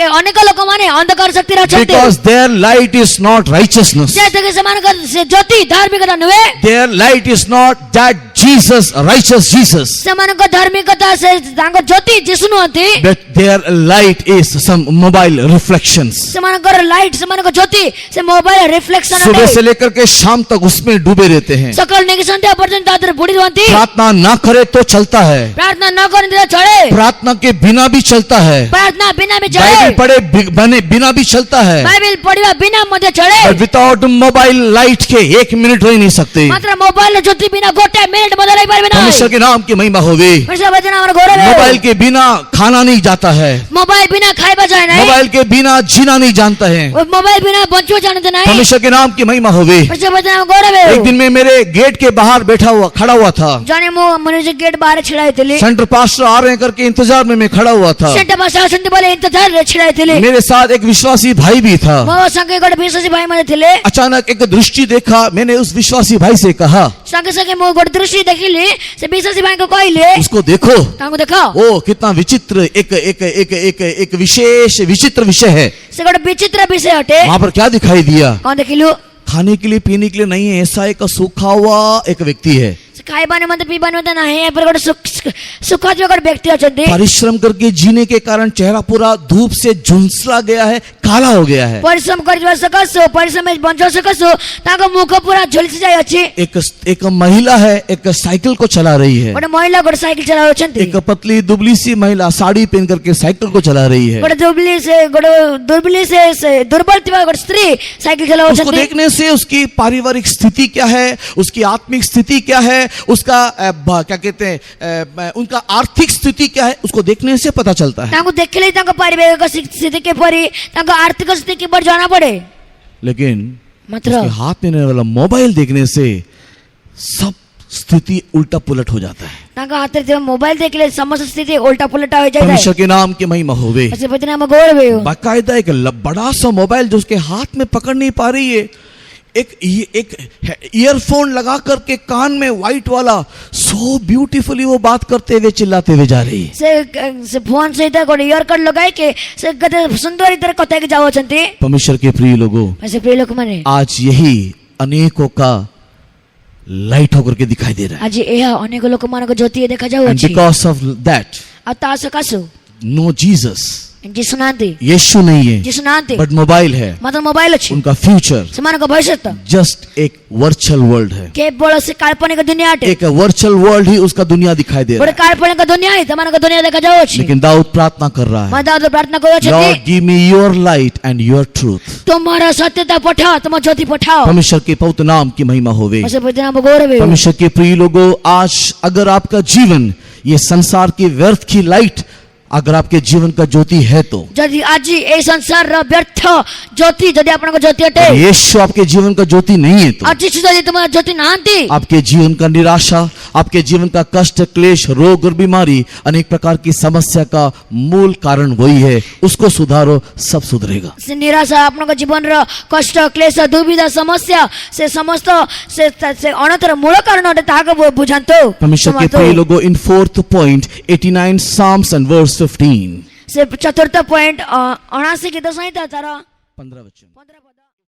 अनेक लोक माने अंधकार शक्ति रचते because their light is not righteousness, जैसे कि समानकर से ज्योति धार्मिकता नुवे their light is not that Jesus, righteous Jesus, समानकर धार्मिकता से तांको ज्योति जिसु नहति but their light is some mobile reflections. समानकर लाइट समानकर ज्योति से मोबाइल रिफ्लेक्शन सुबह से अटे लेकर के शाम तक उसमें डूबे रहते हैं। सकल नेकी संध्या पर्यंत तादर बुडी होती प्रार्थना ना करे तो चलता है, प्रार्थना न करने तो चले प्रार्थना के बिना भी चलता है, प्रार्थना बिना में बाइबल चले पढ़े बने बिना भी चलता है, बाइबल पढ़िवा बिना मध्य चले but without मोबाइल लाइट के एक मिनट रह नहीं सकते। मात्र मोबाइल ज्योति बिना गोटे मिनट बदलाई पारबे ना परमेश्वर के नाम की महिमा होवे। परमेश्वर वचन हमर गौरव है मोबाइल के बिना खाना नहीं जाता है, मोबाइल बिना खाइबा जाय नहीं मोबाइल के बिना जीना नहीं जानता है। मोबाइल बिना बंचो जानते नहीं परमेश्वर के नाम की महिमा होवे। परमेश्वर वचन हमर गौरव है एक दिन में मेरे गेट के बाहर खड़ा हुआ था, जाने मो मनुष्य गेट बाहर छिड़ाई थी सेंटर पास्टर आ रहे हैं करके इंतजार में मैं खड़ा हुआ था। सेंटर भाषा सुनते बोले इंतजार रे छिड़ाई थी मेरे साथ एक विश्वासी भाई भी था। मो संगे गोटे विश्वासी भाई माने थिले अचानक एक दृष्टि देखा, मैंने उस विश्वासी भाई से कहा, संगे संगे मो गोटे दृष्टि देखिली से विश्वासी भाई को कहले उसको देखो, तांको देखो ओ कितना विचित्र एक विशेष विचित्र विषय है। से गोटे विचित्र विषय हटे वहां पर क्या दिखाई दिया? कौन देखिलु खाने के लिए पीने के लिए नहीं है, ऐसा एक सूखा हुआ एक व्यक्ति है, खाइबाने मत पीबाने मत नाही पर गोटे सुखद गोटे व्यक्ति अछंती परिश्रम करके जीने के कारण चेहरा पूरा धूप से झुंसला गया है, काला हो गया है। परिश्रम करबा सकसो परिश्रम बंचो सकसो ताको मुख पूरा झुलसी जाय अछि एक महिला है, एक साइकिल को चला रही है, गोटे महिला गोटे साइकिल चलाव छंती एक पतली दुबली सी महिला साड़ी पहन करके साइकिल को चला रही है। गोटे दुर्बली से दुर्बल थिबा गोटे स्त्री साइकिल चलाव उसको छंती देखने से उसकी पारिवारिक स्थिति क्या है, उसकी आत्मिक स्थिति क्या है, उसका क्या कहते हैं उनका आर्थिक स्थिति क्या है, उसको देखने से पता चलता है। ताको देखले ताको पारिवारिक स्थिति के परि ताको आर्थिक स्थिति के पर जाना पड़े, लेकिन मात्र उसके हाथ में रहने वाला मोबाइल देखने से सब स्थिति उल्टा पुलट हो जाता है। ताको हाथ में मोबाइल देखले समस्त स्थिति उल्टा पुलटा हो जाए परमेश्वर के नाम की महिमा होवे। ऐसे बजना में गौरव है बाकायदा एक बड़ा सा मोबाइल जो उसके हाथ में पकड़ नहीं पा रही है, एक ईयरफोन लगा करके कान में व्हाइट वाला सो ब्यूटीफुली वो बात करते हुए चिल्लाते हुए जा रही है। से फोन सहित गोटे ईयर कट लगाए के से गते सुंदर इधर कथा के जाओ छंती। परमेश्वर के प्रिय लोगों, ऐसे प्रिय लोग माने आज यही अनेकों का लाइट होकर के दिखाई दे रहा है। आज यह अनेक लोग मान को ज्योति देखा जाओ एंड बिकॉज ऑफ दैट अता सकासु नो जीसस, जिसु नांती यीशु नहीं है, जिसु नांती बट मोबाइल है, मात्र मोबाइल अछि उनका फ्यूचर समान को भविष्य जस्ट एक वर्चुअल वर्ल्ड है। केवल से काल्पनिक दुनिया है, एक वर्चुअल वर्ल्ड ही उसका दुनिया दिखाई दे रहा बड़े है। काल्पनिक दुनिया है, समान को दुनिया देखा जाओ अछि। लेकिन दाऊद प्रार्थना कर रहा है, मैं दाऊद प्रार्थना करो छथि, Lord give me your light and your truth. तुम्हारा सत्यता पठाओ, तुम ज्योति पठाओ। परमेश्वर के पवित्र नाम की महिमा होवे। ऐसे बजना में गौरव है। परमेश्वर के प्रिय लोगों, आज अगर आपका जीवन ये संसार की व्यर्थ की लाइट अगर आपके जीवन का ज्योति है तो यदि आज ए संसार र व्यर्थ ज्योति यदि आपन को ज्योति हटे, यीशु आपके जीवन का ज्योति नहीं है तो आज यदि तुम्हारा ज्योति नांती, आपके जीवन का निराशा, आपके जीवन का कष्ट, क्लेश, रोग और बीमारी, अनेक प्रकार की समस्या का मूल कारण वही है। उसको सुधारो, सब सुधरेगा। से निराशा आपन को जीवन र कष्ट क्लेश दुविधा समस्या से समस्त से अनतर मूल कारण हटे ताको बुझांतो। परमेश्वर के प्रिय लोगों, in fourth point 89 Psalms and verse 15 से चतुर्थ पॉइंट 79 गीत संहिता तारा 15 वचन।